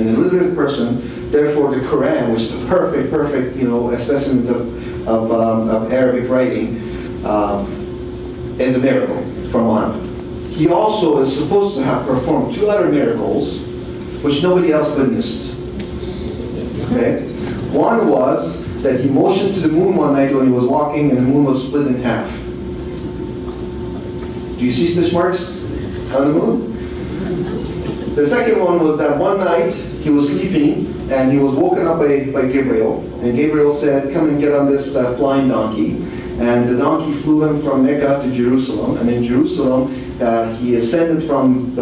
illiterate person. Therefore, the Quran, which is a perfect, a specimen of Arabic writing, is a miracle from Muhammad. He also is supposed to have performed 2 other miracles, which nobody else witnessed. Okay? One was that he motioned to the moon one night when he was walking, and the moon was split in half. Do you see stitch marks on the moon? The second one was that one night he was sleeping and he was woken up by Gabriel, and Gabriel said, "Come and get on this flying donkey." And the donkey flew him from Mecca to Jerusalem, and in Jerusalem he ascended from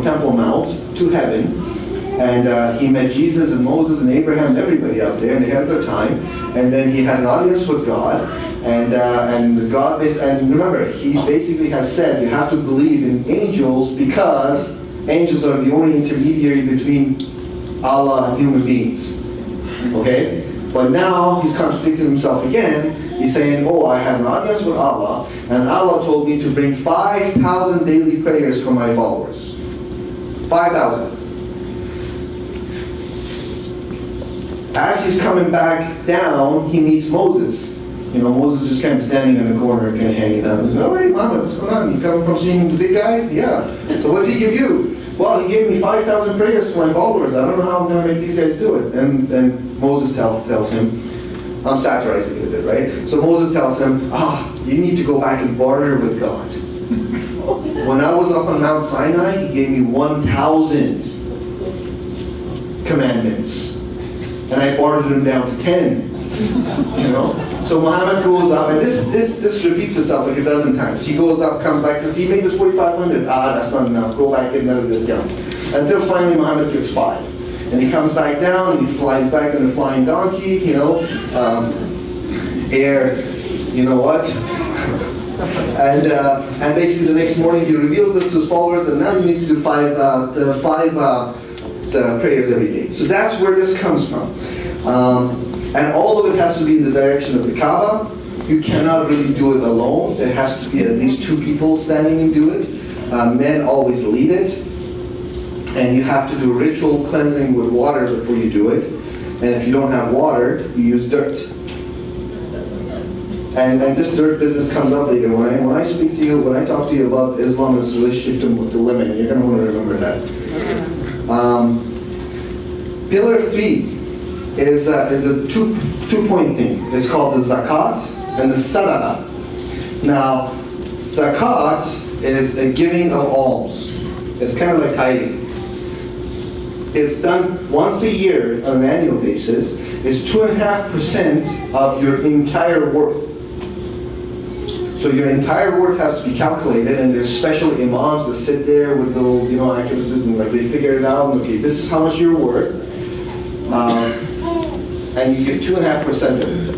Temple Mount to heaven, and he met Jesus and Moses and Abraham and everybody out there, and they had a good time. And then he had an audience with God, and God, and remember, he basically has said you have to believe in angels because angels are the only intermediary between Allah and human beings. Okay? But now he's contradicting himself again. He's saying, oh, I had an audience with Allah, and Allah told me to bring 5,000 daily prayers for my followers. 5,000. As he's coming back down, he meets Moses. Moses just kind of standing in the corner, kind of hanging out. He's like, oh, hey, Muhammad, what's going on? You coming from seeing the big guy? Yeah. So what did he give you? Well, he gave me 5,000 prayers for my followers. I don't know how I'm going to make these guys do it. And Moses tells him, I'm satirizing it a bit, right? So Moses tells him, you need to go back and barter with God. When I was up on Mount Sinai, he gave me 1,000 commandments. And I bartered them down to 10. So Muhammad goes up, and this repeats itself like a dozen times. He goes up, comes back, says, he made this 4,500. That's not enough. Go back, get another discount. Until finally Muhammad gets 5. And he comes back down, and he flies back on the flying donkey, air, you know what? And basically the next morning he reveals this to his followers, and now you need to do five prayers every day. So that's where this comes from. And all of it has to be in the direction of the Kaaba. You cannot really do it alone. There has to be at least 2 people standing and do it. Men always lead it. And you have to do ritual cleansing with water before you do it. And if you don't have water, you use dirt. And this dirt business comes up later. When I speak to you, when I talk to you about Islam's relationship to women, you're going to want to remember that. Pillar 3 is a two-point thing. It's called the zakat and the sadaqah. Now, zakat is a giving of alms. It's kind of like tithing. It's done once a year on an annual basis. It's 2.5% of your entire worth. So your entire worth has to be calculated, and there's special imams that sit there with little, accuracies, and they figure it out. Okay, this is how much you're worth. And you give 2.5% of it.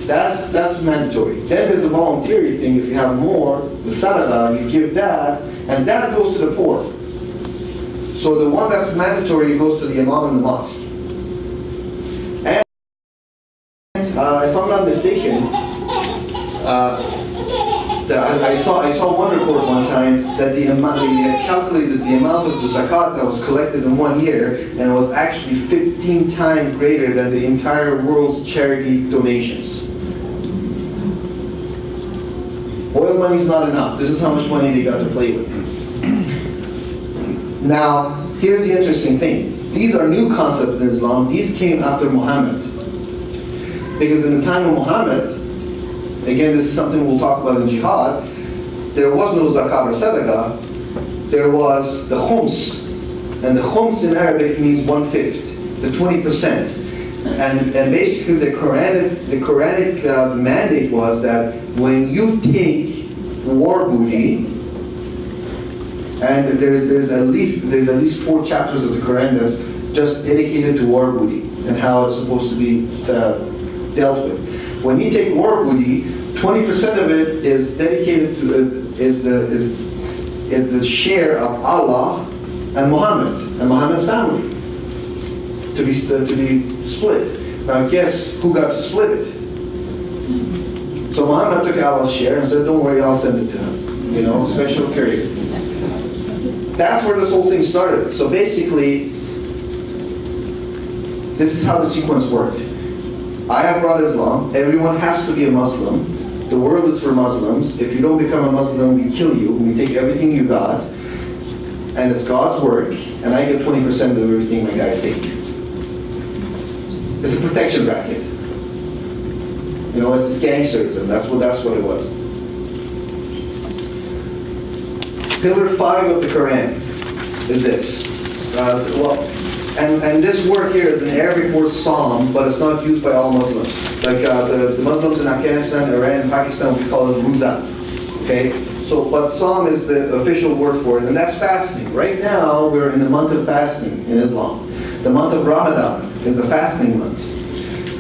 That's mandatory. Then there's a voluntary thing. If you have more, the sadaqah, you give that, and that goes to the poor. So the one that's mandatory goes to the imam in the mosque. And if I'm not mistaken, I saw one report one time that they had calculated the amount of the zakat that was collected in 1 year, and it was actually 15 times greater than the entire world's charity donations. Oil money is not enough. This is how much money they got to play with. Now, here's the interesting thing. These are new concepts in Islam. These came after Muhammad. Because in the time of Muhammad, again, this is something we'll talk about in jihad, there was no zakat or sadaqah. There was the khums. And the khums in Arabic means 1/5, the 20%. And basically the Quranic mandate was that when you take war booty, and there's at least 4 chapters of the Quran that's just dedicated to war booty and how it's supposed to be dealt with. When you take war booty, 20% of it is dedicated to is the share of Allah and Muhammad's family. to be split. Now guess who got to split it? So Muhammad took Allah's share and said, don't worry, I'll send it to him. You know, special courier. That's where this whole thing started. So basically, this is how the sequence worked. I have brought Islam. Everyone has to be a Muslim. The world is for Muslims. If you don't become a Muslim, we kill you. We take everything you got. And it's God's work. And I get 20% of everything my guys take. It's a protection racket. You know, it's gangsters, and that's what it was. Pillar 5 of the Quran is this. And this word here is an Arabic word psalm, but it's not used by all Muslims. Like the Muslims in Afghanistan, Iran, and Pakistan, we call it ruza. Okay? So, but psalm is the official word for it, and that's fasting. Right now, we're in the month of fasting in Islam. The month of Ramadan is a fasting month.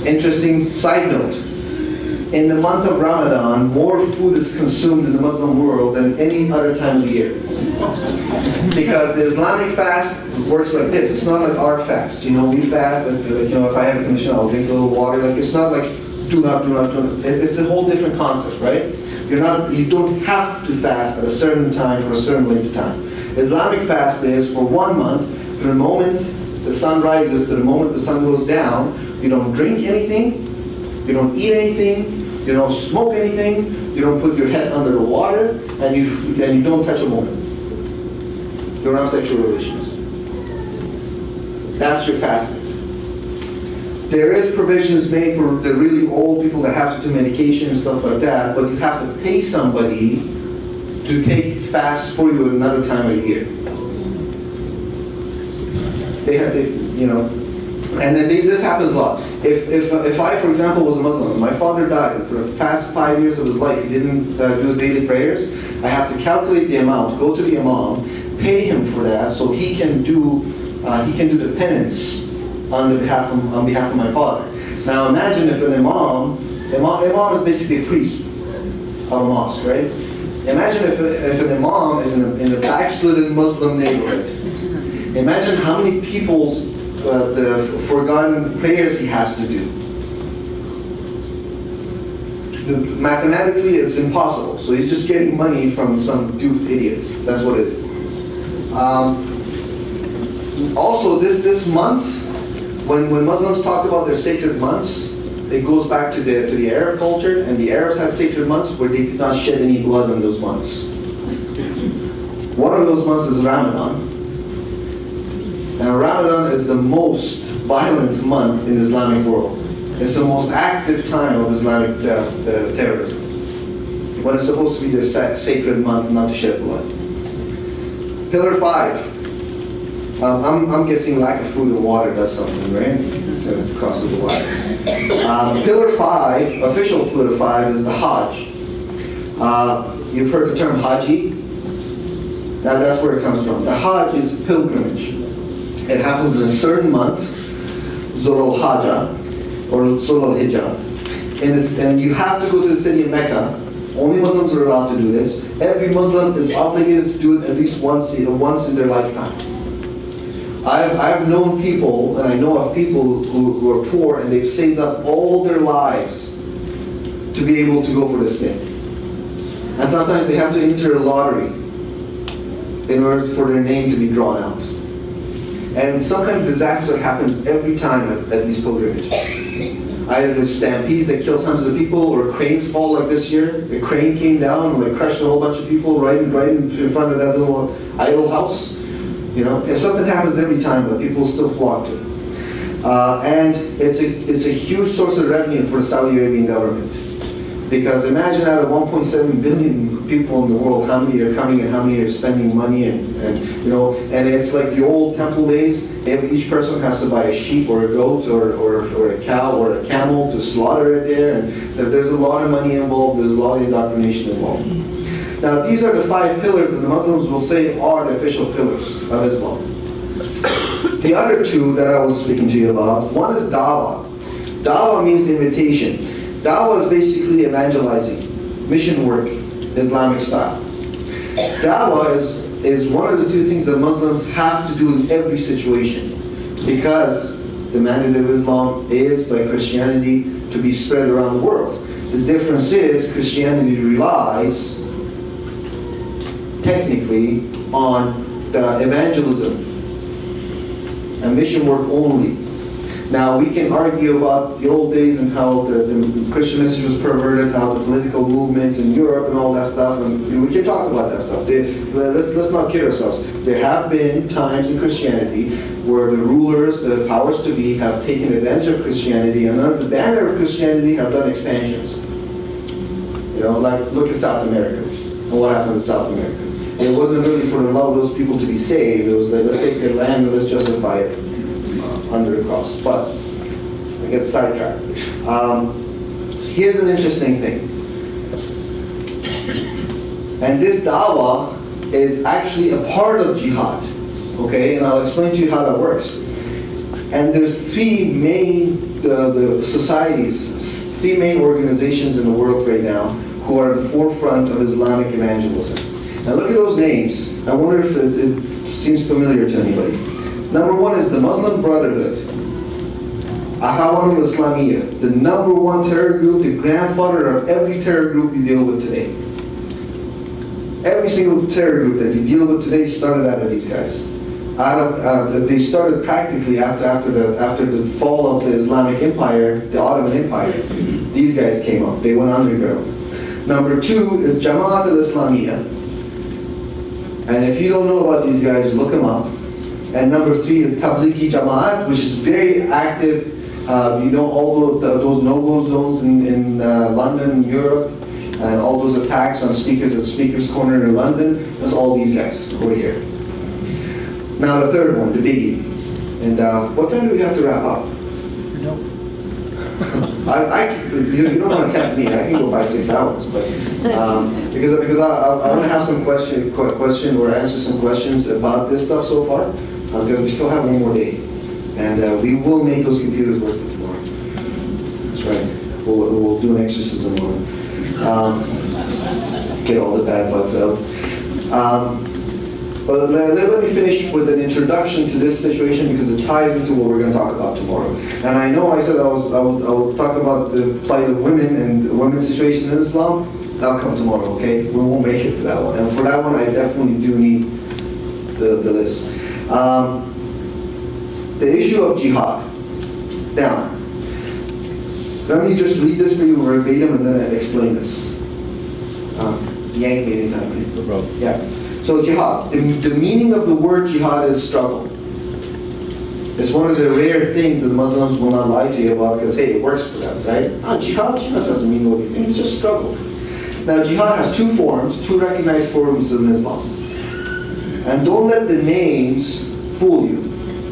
Interesting side note. In the month of Ramadan, more food is consumed in the Muslim world than any other time of the year. Because the Islamic fast works like this. It's not like our fast. You know, we fast, you know, if I have a condition, I'll drink a little water. Like, it's not like, do not. It's a whole different concept, right? You don't have to fast at a certain time for a certain length of time. Islamic fast is for 1 month, from the moment the sun rises to the moment the sun goes down. You don't drink anything. You don't eat anything, you don't smoke anything, you don't put your head under the water, and you don't touch a woman. You don't have sexual relations. That's your fasting. There is provisions made for the really old people that have to do medication and stuff like that, but you have to pay somebody to take fast for you another time of the year. You know. And then this happens a lot. If I, for example, was a Muslim, and my father died, and for the past 5 years of his life he didn't do his daily prayers, I have to calculate the amount, go to the imam, pay him for that, so he can do the penance on behalf of my father. Now imagine if an imam is basically a priest of a mosque, right? Imagine if an imam is in a backslidden Muslim neighborhood. Imagine how many people's the forgotten prayers he has to do. Mathematically, it's impossible. So he's just getting money from some duped idiots. That's what it is. Also, this month, when Muslims talk about their sacred months, it goes back to the Arab culture, and the Arabs had sacred months where they did not shed any blood in those months. One of those months is Ramadan. Now Ramadan is the most violent month in the Islamic world. It's the most active time of Islamic terrorism. When it's supposed to be their sacred month not to shed blood. Pillar 5. I'm guessing lack of food and water does something, right? It crosses the wire. Pillar 5, official pillar 5 is the Hajj. You've heard the term Haji? That's where it comes from. The Hajj is pilgrimage. It happens in a certain month, Zul al-Hajjah, or Zul al-Hijjah. And you have to go to the city of Mecca. Only Muslims are allowed to do this. Every Muslim is obligated to do it at least once in their lifetime. I've known people, and I know of people who are poor, and they've saved up all their lives to be able to go for this thing. And sometimes they have to enter a lottery in order for their name to be drawn out. And some kind of disaster happens every time at these pilgrimages. Either there's stampedes that kills hundreds of people, or cranes fall like this year. The crane came down and like crushed a whole bunch of people right in front of that little idol house. You know, if something happens every time, but people still flock to it. And it's a huge source of revenue for the Saudi Arabian government. Because imagine out of 1.7 billion people in the world, how many are coming and how many are spending money, and you know, and it's like the old temple days. Each person has to buy a sheep or a goat or a cow or a camel to slaughter it there, and there's a lot of money involved. There's a lot of indoctrination involved. Now these are the 5 pillars that the Muslims will say are the official pillars of Islam. The other 2 that I was speaking to you about, one is da'wah. Da'wah means invitation. Dawah is basically evangelizing, mission work, Islamic style. Dawah is one of the 2 things that Muslims have to do in every situation, because the mandate of Islam is, like Christianity, to be spread around the world. The difference is Christianity relies technically on the evangelism and mission work only. Now, we can argue about the old days and how the Christian message was perverted, how the political movements in Europe and all that stuff, and we can talk about that stuff. Let's not kid ourselves. There have been times in Christianity where the rulers, the powers to be, have taken advantage of Christianity and under the banner of Christianity have done expansions. You know, like look at South America and what happened in South America. It wasn't really for the love of those people to be saved. It was like, let's take their land and let's justify it under the cross. But I get sidetracked. Here's an interesting thing. And this dawah is actually a part of jihad. Okay, and I'll explain to you how that works. And there's three main societies, three main organizations in the world right now who are at the forefront of Islamic evangelism. Now look at those names. I wonder if it seems familiar to anybody. Number one is the Muslim Brotherhood, Ahawar al-Islamiyya, the number one terror group, the grandfather of every terror group you deal with today. Every single terror group that you deal with today started out of these guys. They started practically after the fall of the Islamic Empire, the Ottoman Empire. These guys came up. They went underground. Number two is Jamaat al-Islamiyya. And if you don't know about these guys, look them up. And number three is Tablighi Jamaat, which is very active. You know, all those no-go zones in London, Europe, and all those attacks on speakers at Speaker's Corner in London, that's all these guys over here. Now the third one, the biggie. And what time do we have to wrap up? You don't want to tempt me. I can go 5-6 hours, but because I want to have some question or answer some questions about this stuff so far, because we still have one more day, and we will make those computers work tomorrow. That's right. We'll do an exorcism on get all the bad bugs out. But let me finish with an introduction to this situation because it ties into what we're going to talk about tomorrow. And I know I said I will talk about the plight of women and the women's situation in Islam. That'll come tomorrow, okay? We won't make it for that one. And for that one, I definitely do need the list. The issue of jihad. Now, let me just read this for you verbatim and then explain this. Yank me anytime, please. No problem. Yeah. So jihad, the meaning of the word jihad is struggle. It's one of the rare things that Muslims will not lie to you about because, hey, it works for them, right? Jihad doesn't mean what you think, it's just struggle. Now jihad has two forms, two recognized forms in Islam. And don't let the names fool you.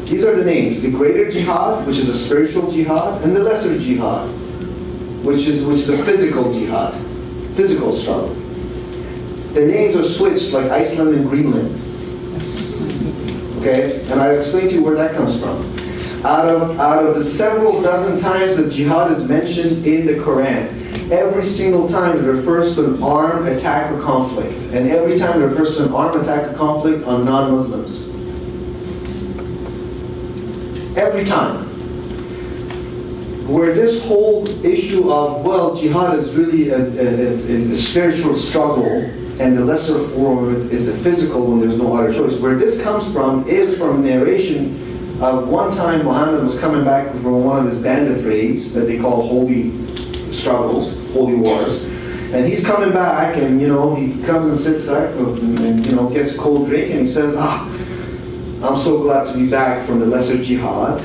These are the names, the greater jihad, which is a spiritual jihad, and the lesser jihad, which is a physical jihad, physical struggle. The names are switched like Iceland and Greenland. Okay? And I'll explain to you where that comes from. Out of the several dozen times that jihad is mentioned in the Quran, every single time it refers to an armed attack or conflict. And every time it refers to an armed attack or conflict on non-Muslims. Every time. Where this whole issue of, well, jihad is really a spiritual struggle, and the lesser form of it is the physical when there's no other choice. Where this comes from is from narration of one time Muhammad was coming back from one of his bandit raids that they call holy struggles, holy wars. And he's coming back and, you know, he comes and sits back and, you know, gets a cold drink and he says, I'm so glad to be back from the lesser jihad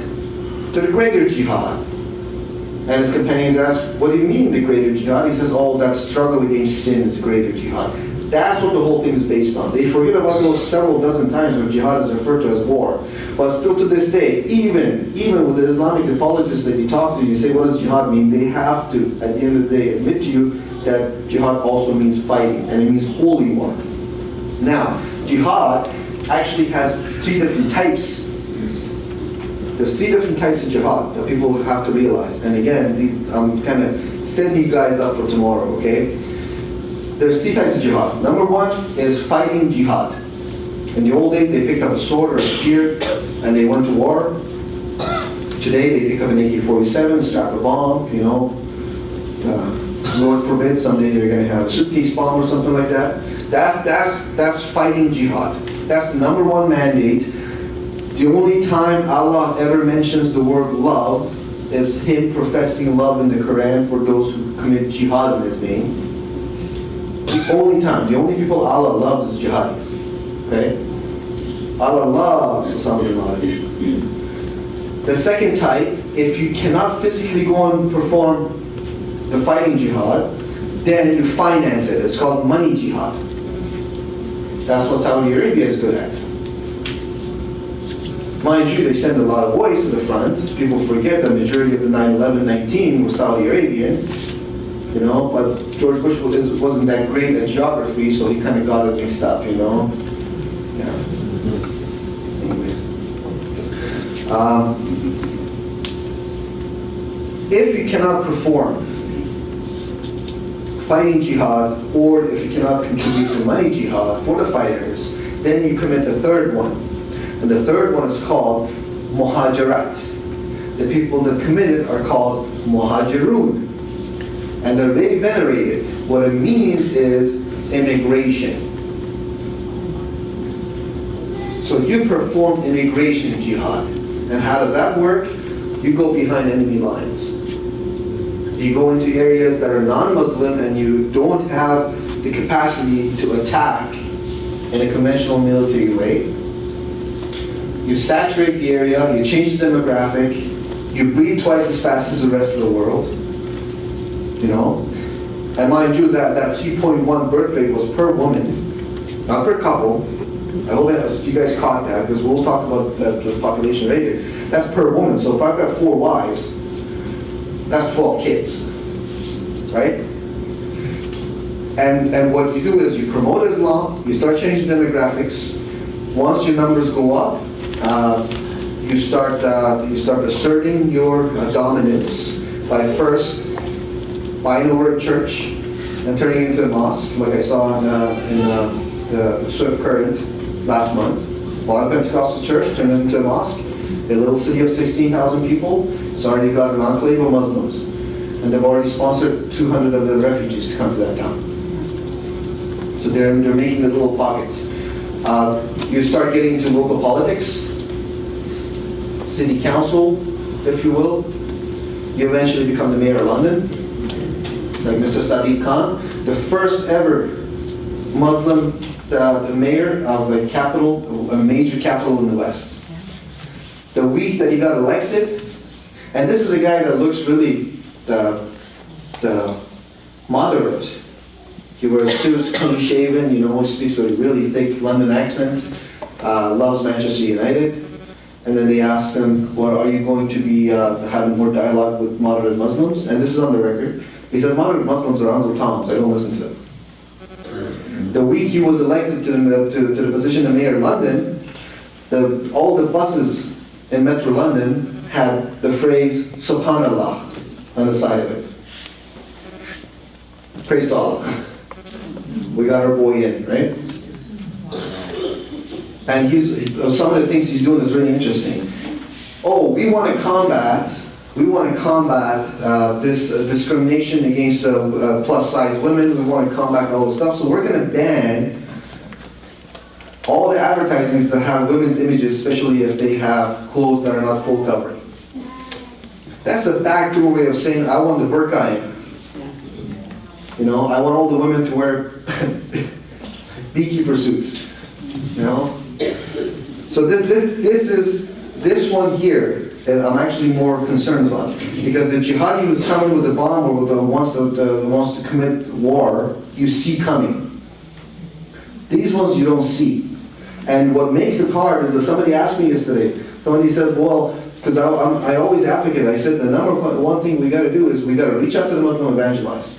to the greater jihad. And his companions ask, what do you mean the greater jihad? He says, oh, that struggle against sin is the greater jihad. That's what the whole thing is based on. They forget about those several dozen times where jihad is referred to as war. But still to this day, even with the Islamic apologists that you talk to, you say, what does jihad mean? They have to, at the end of the day, admit to you that jihad also means fighting, and it means holy war. Now, jihad actually has three different types. There's three different types of jihad that people have to realize. And again, I'm kind of setting you guys up for tomorrow, okay? There's three types of jihad. Number one is fighting jihad. In the old days, they picked up a sword or a spear and they went to war. Today they pick up an AK-47, strap a bomb, you know. Lord forbid, someday they're going to have a suitcase bomb or something like that. That's fighting jihad. That's the number one mandate. The only time Allah ever mentions the word love is Him professing love in the Quran for those who commit jihad in His name. The only time, the only people Allah loves is jihadis. Okay? Allah loves Osama bin Laden. The second type, if you cannot physically go and perform the fighting jihad, then you finance it. It's called money jihad. That's what Saudi Arabia is good at. Mind you, they send a lot of boys to the front. People forget the majority of the 9/11-19 were Saudi Arabian. You know, but George Bush wasn't that great at geography, so he kind of got it mixed up, you know. Yeah. Anyways. If you cannot perform fighting jihad, or if you cannot contribute to money jihad for the fighters, then you commit the third one. And the third one is called muhajirat. The people that committed are called muhajirun. And they're very venerated. What it means is immigration. So you perform immigration jihad. And how does that work? You go behind enemy lines. You go into areas that are non-Muslim and you don't have the capacity to attack in a conventional military way. You saturate the area, you change the demographic, you breed twice as fast as the rest of the world. You know? And mind you, that 3.1 birth rate was per woman, not per couple. I hope you guys caught that, because we'll talk about the population later. That's per woman. So if I've got 4 wives, that's 12 kids, right? And what you do is you promote Islam, you start changing demographics. Once your numbers go up, you start asserting your dominance by first buying over a church and turning it into a mosque, like I saw in the Swift Current last month. Bought a Pentecostal church, turned it into a mosque. A little city of 16,000 people, it's already got an enclave of Muslims. And they've already sponsored 200 of the refugees to come to that town. So they're making the little pockets. You start getting into local politics, city council, if you will. You eventually become the mayor of London, like Mr. Sadiq Khan, the first ever Muslim the mayor of a capital, a major capital in the West. The week that he got elected, and this is a guy that looks really the moderate. He wears suits, clean shaven, you know, he speaks with a really thick London accent, loves Manchester United. And then they asked him, well, are you going to be having more dialogue with moderate Muslims? And this is on the record. He said, moderate Muslims are Uncle Toms, I don't listen to them. The week he was elected to the position of mayor of London, all the buses in Metro London had the phrase Subhanallah on the side of it. Praise to Allah. We got our boy in, right? And some of the things he's doing is really interesting. Oh, we want to combat this discrimination against plus size women. We want to combat all this stuff. So we're going to ban all the advertisements that have women's images, especially if they have clothes that are not full covering. That's a backdoor way of saying, I want the burqa in. You know, I want all the women to wear beekeeper suits. You know? So this one here, I'm actually more concerned about. Because the jihadi who's coming with the bomb or the wants to commit war, you see coming. These ones you don't see. And what makes it hard is that somebody asked me yesterday, somebody said, well, because I always advocate, I said the number one thing we got to do is we got to reach out to the Muslim evangelize.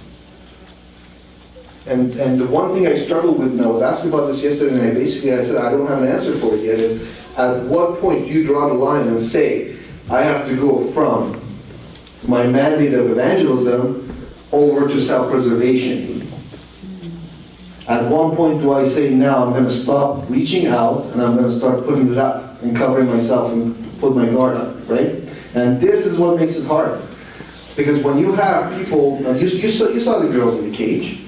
And the one thing I struggled with, and I was asking about this yesterday, and I said I don't have an answer for it yet, is at what point do you draw the line and say, I have to go from my mandate of evangelism over to self-preservation? At one point do I say, now I'm going to stop reaching out and I'm going to start putting it up and covering myself and put my guard up, right? And this is what makes it hard. Because when you have people, you saw the girls in the cage.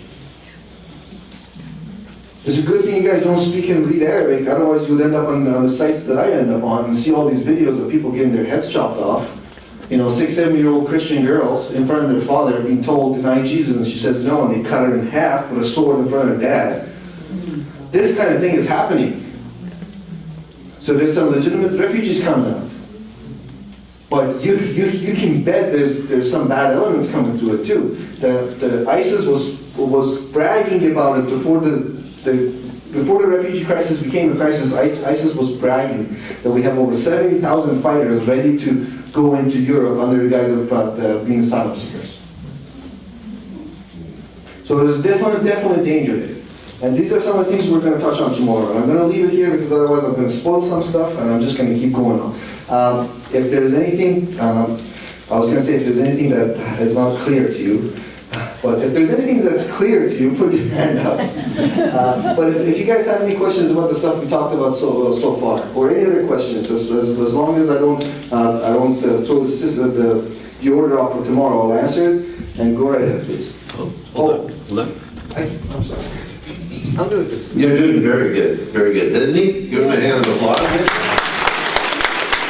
It's a good thing you guys don't speak and read Arabic, otherwise you would end up on the sites that I end up on and see all these videos of people getting their heads chopped off. 6, 7-year-old Christian girls in front of their father being told, deny Jesus, and she says no, and they cut her in half with a sword in front of her dad. This kind of thing is happening. So there's some legitimate refugees coming out. But you can bet there's some bad elements coming through it too. The ISIS was bragging about it before the refugee crisis became a crisis. ISIS was bragging that we have over 70,000 fighters ready to go into Europe under the guise of being asylum seekers. So there's definitely danger there. And these are some of the things we're going to touch on tomorrow. And I'm going to leave it here because otherwise I'm going to spoil some stuff and I'm just going to keep going on. If there's anything, I was going to say if there's anything that is not clear to you, but if there's anything that's clear to you, put your hand up. But if you guys have any questions about the stuff we talked about so far, or any other questions, as long as I don't throw the order off for tomorrow, I'll answer it. And go right ahead, please. Hold on. I'm sorry. I'm doing this. You're doing very good, very good. Isn't he? Give him a hand of applause.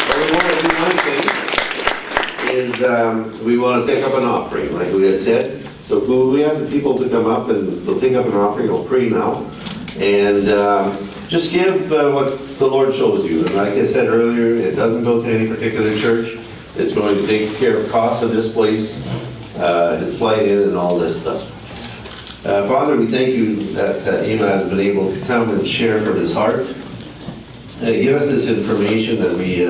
What we want to do, one thing, is we want to take up an offering, like we had said. So we have the people to come up and they'll take up an offering. I'll pray now. And just give what the Lord shows you. And like I said earlier, it doesn't go to any particular church. It's going to take care of costs of this place, his flight in and all this stuff. Father, we thank you that Emad has been able to come and share from his heart. Give us this information that we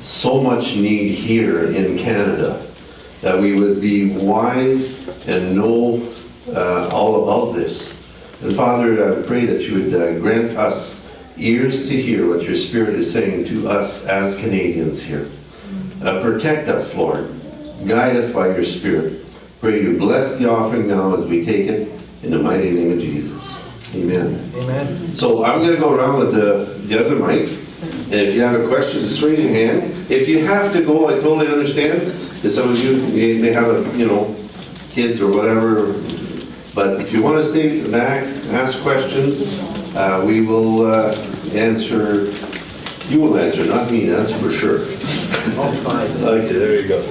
so much need here in Canada, that we would be wise and know all about this. And Father, I pray that you would grant us ears to hear what your Spirit is saying to us as Canadians here. Protect us, Lord. Guide us by your Spirit. Pray you bless the offering now as we take it in the mighty name of Jesus. Amen. Amen. So I'm going to go around with the other mic. And if you have a question, just raise your hand. If you have to go, I totally understand. Because some of you may have, kids or whatever. But if you want to stay back, ask questions, we will answer. You will answer, not me, that's for sure. Okay, there you go.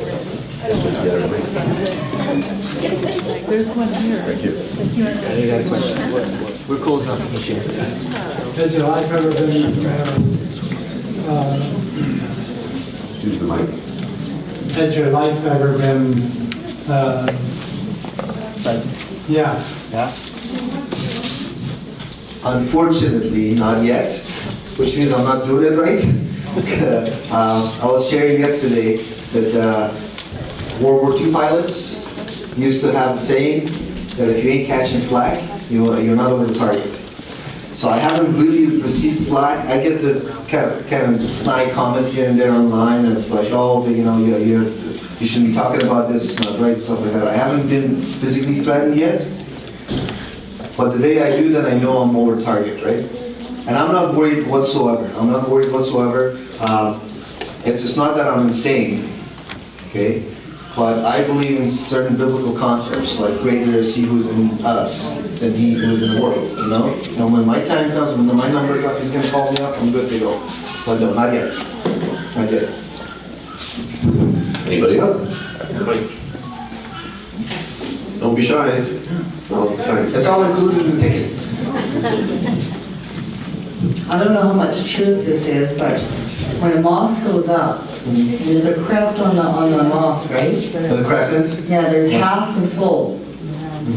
There's one here. Thank you. Any other questions? We're closing up the issue. Has your life ever been, Use the mic. has your life ever been, yes, Yeah? Unfortunately, not yet, which means I'm not doing it right. I was sharing yesterday that World War II pilots used to have the saying that if you ain't catching flag, you're not over the target. So I haven't really received flag. I get the kind of snide comment here and there online, and it's like, oh, you shouldn't be talking about this, it's not right, stuff like that. I haven't been physically threatened yet, but the day I do, then I know I'm over target, right? And I'm not worried whatsoever. I'm not worried whatsoever. It's just not that I'm insane, okay? But I believe in certain biblical concepts, like greater is he who's in us than he who is in the world, And when my time comes, when my number's up, he's gonna call me up, I'm good to go. But no, not yet. Not yet. Anybody else? Don't be shy. All the time. It's all included in the tickets. I don't know how much truth this is, but when a mosque goes up, there's a crest on the mosque, right? For the crescents, Yeah, there's half and full.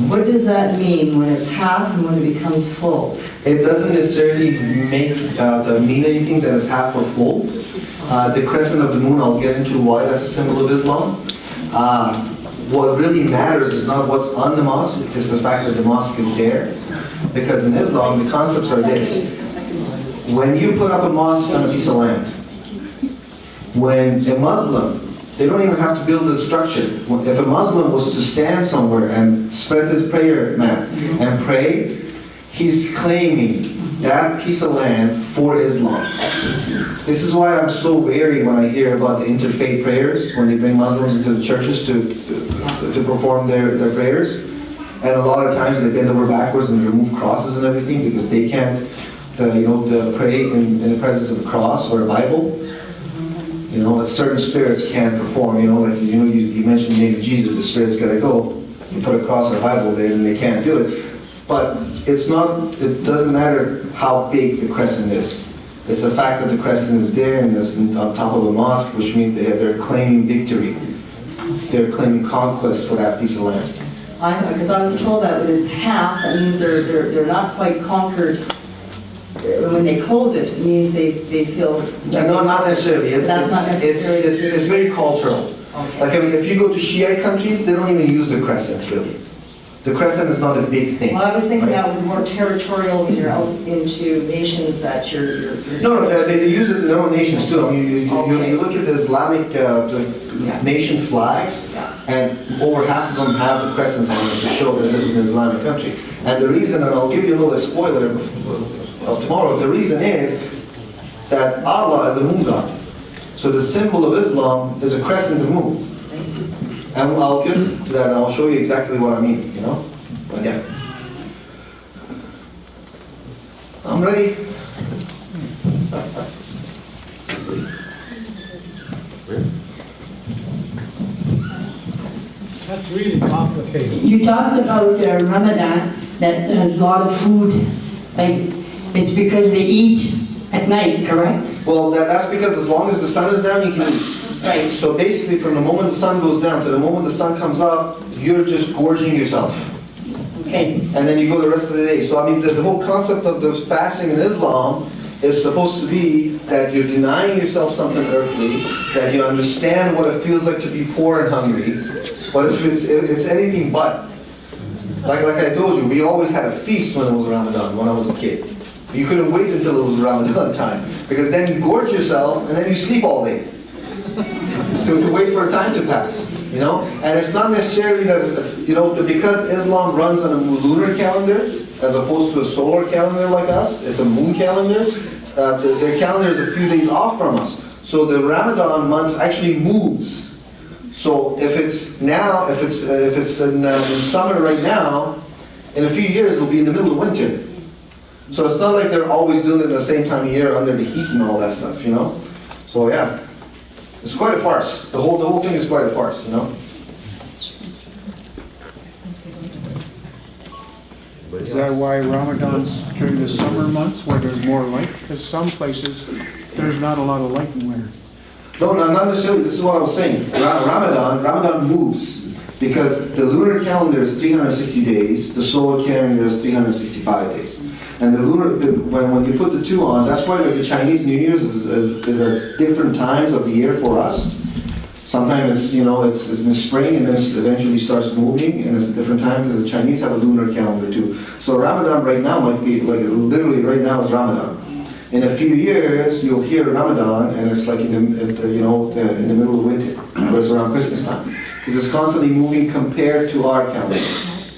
What does that mean when it's half and when it becomes full? it doesn't necessarily mean anything that is half or full. The crescent of the moon, I'll get into why that's a symbol of Islam. What really matters is not what's on the mosque, it's the fact that the mosque is there. Because in Islam, the concepts are this. When you put up a mosque on a piece of land, when a Muslim, they don't even have to build a structure. If a Muslim was to stand somewhere and spread his prayer mat and pray, He's claiming that piece of land for Islam. This is why I'm so wary when I hear about the interfaith prayers, when they bring Muslims into the churches to perform their prayers. And a lot of times they bend over backwards and remove crosses and everything because they can't to pray in the presence of the cross or a Bible. Certain spirits can't perform. You mentioned the name of Jesus, the spirit's gotta go. You put a cross or a Bible there and they can't do it. But it doesn't matter how big the crescent is. It's the fact that the crescent is there and it's on top of the mosque, which means they're claiming victory. They're claiming conquest for that piece of land. Because I was told that when it's half, that means they're not quite conquered. When they close it, it means they feel... No, not necessarily. That's not necessarily It's very cultural. Okay. Like, if you go to Shiite countries, they don't even use the crescent, really. The crescent is not a big thing. Well, I was thinking right? that was more territorial when you're out into nations that you're No, they use it in their own nations too. I mean, Okay. you look at the Islamic nation flags, Yeah. and over half of them have the crescent on it to show that this is an Islamic country. And the reason, and I'll give you a little spoiler of tomorrow, the reason is that Allah is a moon god. So the symbol of Islam is a crescent, the moon. And I'll get to that and I'll show you exactly what I mean, Again. I'm ready. That's really complicated. You talked about Ramadan, that there's a lot of food, like, it's because they eat at night, correct? Well, that's because as long as the sun is down, you can eat. Right. So basically, from the moment the sun goes down to the moment the sun comes up, you're just gorging yourself. Okay. And then you go the rest of the day. So I mean, the whole concept of the fasting in Islam is supposed to be that you're denying yourself something earthly, that you understand what it feels like to be poor and hungry. But if it's anything but. Like I told you, we always had a feast when it was Ramadan, when I was a kid. You couldn't wait until it was Ramadan time, because then you gorge yourself and then you sleep all day to wait for a time to pass, And it's not necessarily that, because Islam runs on a lunar calendar as opposed to a solar calendar like us, it's a moon calendar. Their calendar is a few days off from us. So the Ramadan month actually moves. So if it's in summer right now, in a few years it'll be in the middle of winter. So it's not like they're always doing it at the same time of year under the heat and all that stuff, So yeah, it's quite a farce. The whole thing is quite a farce, Is that why Ramadan's during the summer months where there's more light? Because some places, there's not a lot of light in winter. No, not necessarily. This is what I was saying. Ramadan moves because the lunar calendar is 360 days, the solar calendar is 365 days. And when you put the two on, that's why the Chinese New Year's is at different times of the year for us. Sometimes it's in the spring and then it eventually starts moving and it's a different time because the Chinese have a lunar calendar too. So Ramadan right now might be literally right now is Ramadan. In a few years you'll hear Ramadan and it's like in the middle of winter, or it's around Christmas time, because it's constantly moving compared to our calendar,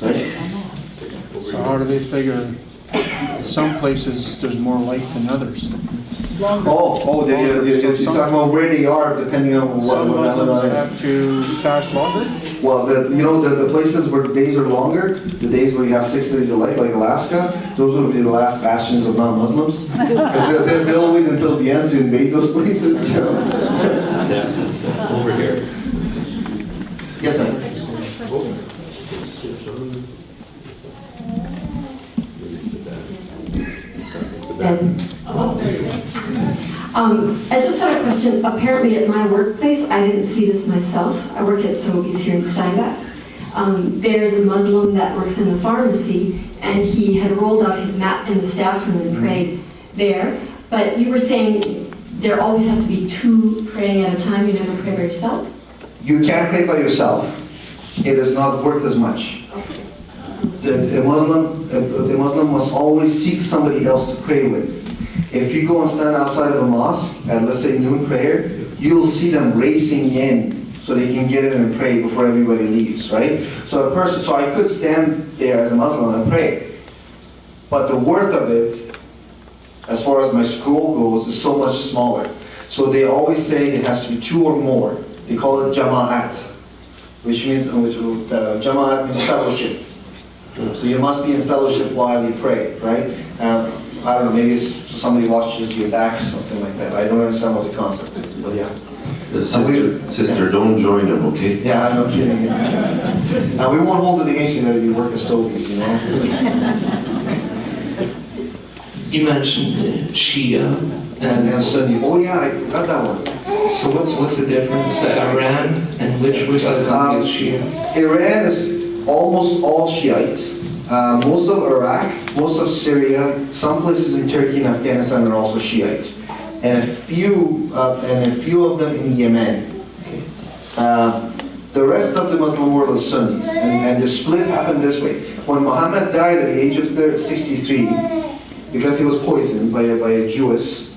right? So how do they figure some places there's more light than others? You're talking about where they are depending on what Some Muslims Ramadan is. have to fast longer? Well, the places where the days are longer, the days where you have 6 days of light, like Alaska, those will be the last bastions of non-Muslims. They'll wait until the end to invade those places. Yeah, over here. Yes, ma'am. I just had a question. Apparently at my workplace, I didn't see this myself. I work at Sobeys here in Steinbach. There's a Muslim that works in the pharmacy, and he had rolled out his mat in the staff room and prayed there. But you were saying there always have to be 2 praying at a time. You never pray by yourself? You can't pray by yourself. It is not worth as much. A Muslim must always seek somebody else to pray with. If you go and stand outside of a mosque at, let's say, noon prayer, you'll see them racing in so they can get in and pray before everybody leaves, right? So I could stand there as a Muslim and pray. but the worth of it, as far as my scroll goes, is so much smaller. So they always say it has to be 2 or more. They call it jama'at, which means, jama'at means fellowship. So you must be in fellowship while you pray, right? I don't know, maybe somebody watches your back or something like that. I don't understand what the concept is, but yeah. Sister, don't join them, okay? Yeah, I'm not kidding. Now, we won't hold it against you that you work as Soviets, you know? You mentioned Shia. And Sunni. Oh yeah, I forgot that one. So what's the difference? Iran and which other country is Shia? Iran is almost all Shiites. Most of Iraq, most of Syria, some places in Turkey and Afghanistan are also Shiites, and a few of them in Yemen. The rest of the Muslim world is Sunnis, and the split happened this way. When Muhammad died at the age of 63, because he was poisoned by a Jewish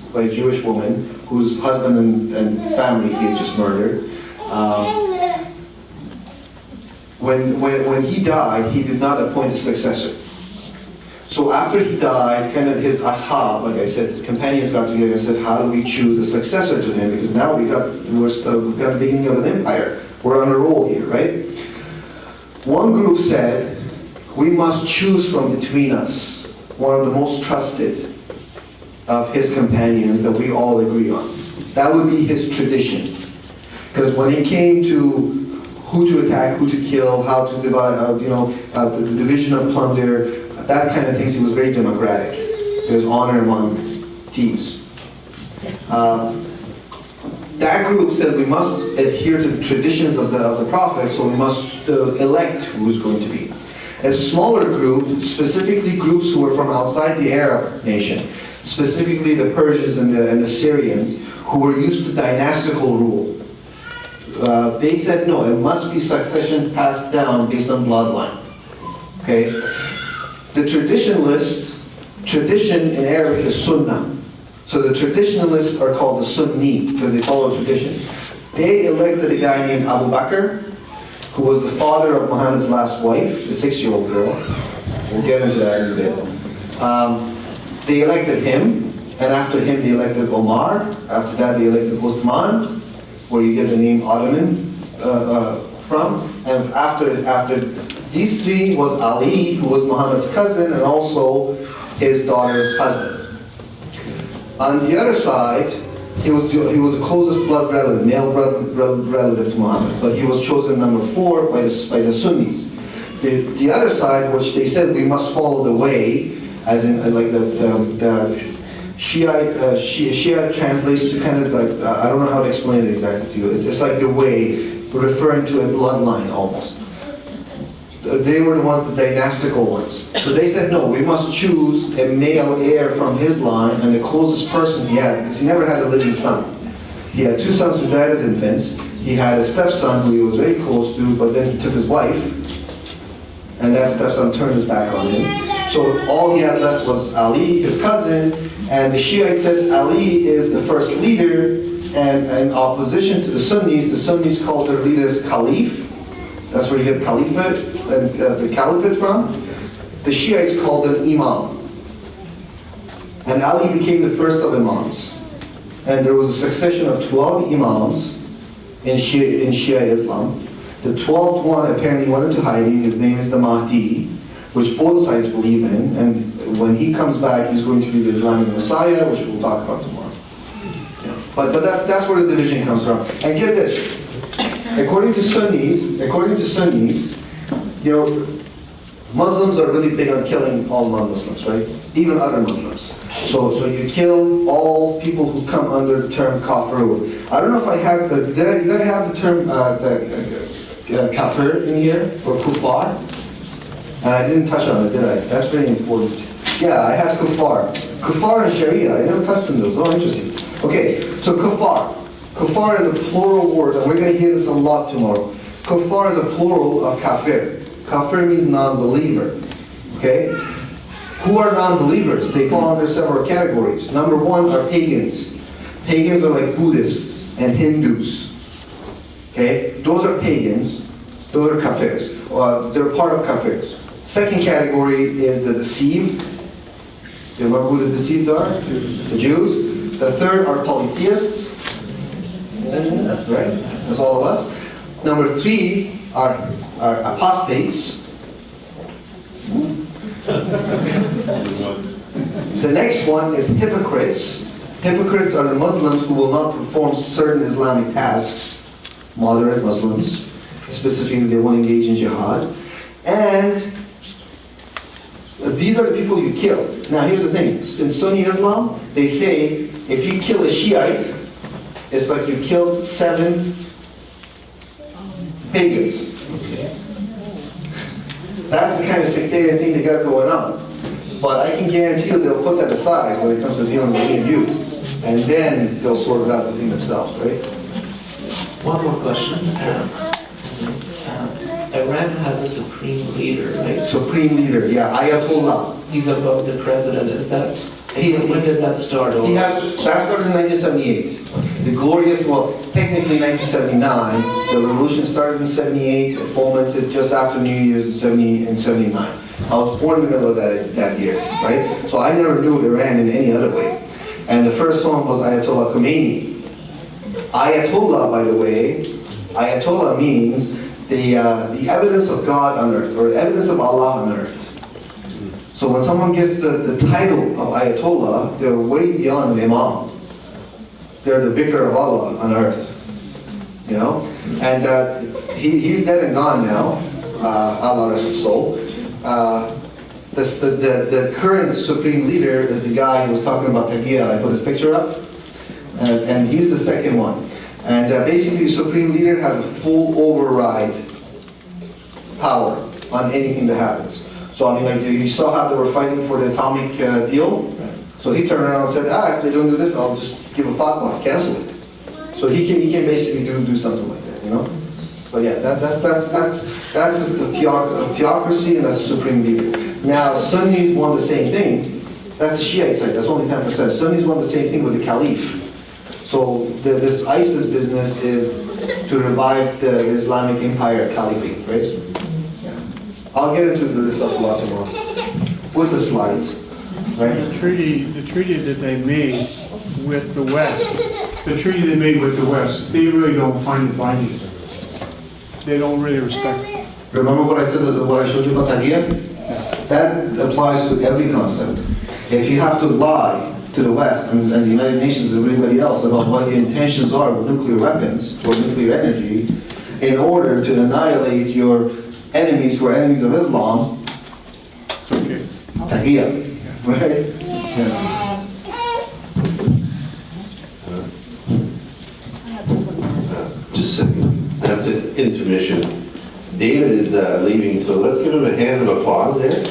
woman whose husband and family he had just murdered. When he died, he did not appoint a successor. So after he died, kind of his ashab, like I said, his companions got together and said, how do we choose a successor to him? Because now we've got the beginning of an empire. We're on a roll here, right? One group said, we must choose from between us one of the most trusted of his companions that we all agree on. That would be his tradition. Because when it came to who to attack, who to kill, how to divide, the division of plunder, that kind of things, he was very democratic. There's honor among thieves. That group said we must adhere to the traditions of the Prophet, so we must elect who's going to be. A smaller group, specifically groups who were from outside the Arab nation, specifically the Persians and the Syrians, who were used to dynastical rule. They said no, it must be succession passed down based on bloodline. Okay? The tradition in Arabic is sunnah. So the traditionalists are called the Sunni because they follow tradition. They elected a guy named Abu Bakr, who was the father of Muhammad's last wife, the 6-year-old girl. We'll get into that in a bit. They elected him, and after him they elected Omar. After that they elected Uthman, where you get the name Ottoman from. And after these three was Ali, who was Muhammad's cousin and also his daughter's husband. On the other side, he was the closest blood relative, male blood relative to Muhammad, but he was chosen number 4 by the Sunnis. The other side, which they said we must follow the way, as in like the Shiite translates to kind of like, I don't know how to explain it exactly to you. It's like the way, referring to a bloodline almost. They were the ones, the dynastical ones. So they said, no, we must choose a male heir from his line, and the closest person he had, because he never had a living son. He had 2 sons who died as infants. He had a stepson who he was very close to, but then he took his wife, and that stepson turned his back on him. So all he had left was Ali, his cousin, and the Shiites said Ali is the first leader, and in opposition to the Sunnis called their leaders Caliph. That's where you get caliphate and the caliphate from. The Shiites called them Imam. And Ali became the first of Imams. And there was a succession of 12 Imams in Shia Islam. The 12th one apparently went into hiding. His name is the Mahdi, which both sides believe in. And when he comes back, he's going to be the Islamic Messiah, which we'll talk about tomorrow. Yeah. But that's where the division comes from. And get this. According to Sunnis, Muslims are really big on killing all non-Muslims, right? Even other Muslims. So you kill all people who come under the term kafir. I don't know if I have did I have the term kafir in here, or kuffar? I didn't touch on it, did I? That's very important. Yeah, I have kuffar. Kuffar and Sharia, I never touched on those. Oh, interesting. Okay, so kuffar. Kuffar is a plural word, and we're going to hear this a lot tomorrow. Kuffar is a plural of kafir. Kafir means non-believer. Okay? Who are non-believers? They fall under several categories. Number 1 are pagans. Pagans are like Buddhists and Hindus. Okay? Those are pagans. Those are kafirs. They're part of kafirs. Second category is the deceived Do you remember who the deceived are? The Jews. The third are polytheists. Right? That's all of us. Number 3 are apostates. The next one is hypocrites. Hypocrites are the Muslims who will not perform certain Islamic tasks. Moderate Muslims. Specifically, they won't engage in jihad. And these are the people you kill. Now, here's the thing. In Sunni Islam, they say if you kill a Shiite, it's like you killed 7 pagans. That's the kind of sectarian thing they got going on. But I can guarantee you they'll put that aside when it comes to dealing with me and you. And then they'll sort it out between themselves, right? One more question. Iran has a supreme leader, right? Supreme leader, yeah, Ayatollah. He's above the president. Is that, when did that start? That started in 1978. The glorious, well, technically 1979. The revolution started in 78. It fomented just after New Year's in 79. I was born in the middle of that year, right? So I never knew Iran in any other way. And the first one was Ayatollah Khomeini. Ayatollah, by the way, Ayatollah means the evidence of God on earth, or the evidence of Allah on earth. So when someone gets the title of Ayatollah, they're way beyond an imam. They're the vicar of Allah on earth. You know? And he's dead and gone now. Allah rest his soul. The current supreme leader is the guy who was talking about Taqiyya. I put his picture up. And he's the second one. And basically, the supreme leader has a full override power on anything that happens. So I mean, like you saw how they were fighting for the atomic deal. So he turned around and said, if they don't do this, I'll just give a fatwa, cancel it. So he can basically do something like that, you know. But yeah, that's just the theocracy, and that's the supreme leader. Now Sunnis want the same thing. That's the Shiite side. That's only 10%. Sunnis want the same thing with the Caliph. So this ISIS business is to revive the Islamic Empire Caliphate, right? Yeah. I'll get into this stuff a lot tomorrow with the slides, right? The treaty that they made with the West, they really don't find it binding. They don't really respect it. Remember what I said, what I showed you about Taqiyya? That applies to every concept. If you have to lie to the West and the United Nations and everybody else about what the intentions are with nuclear weapons or nuclear energy in order to annihilate your enemies who are enemies of Islam, It's okay. Taqiyya, right? Yeah. Just a second. After intermission, David is leaving, so let's give him a hand of applause there.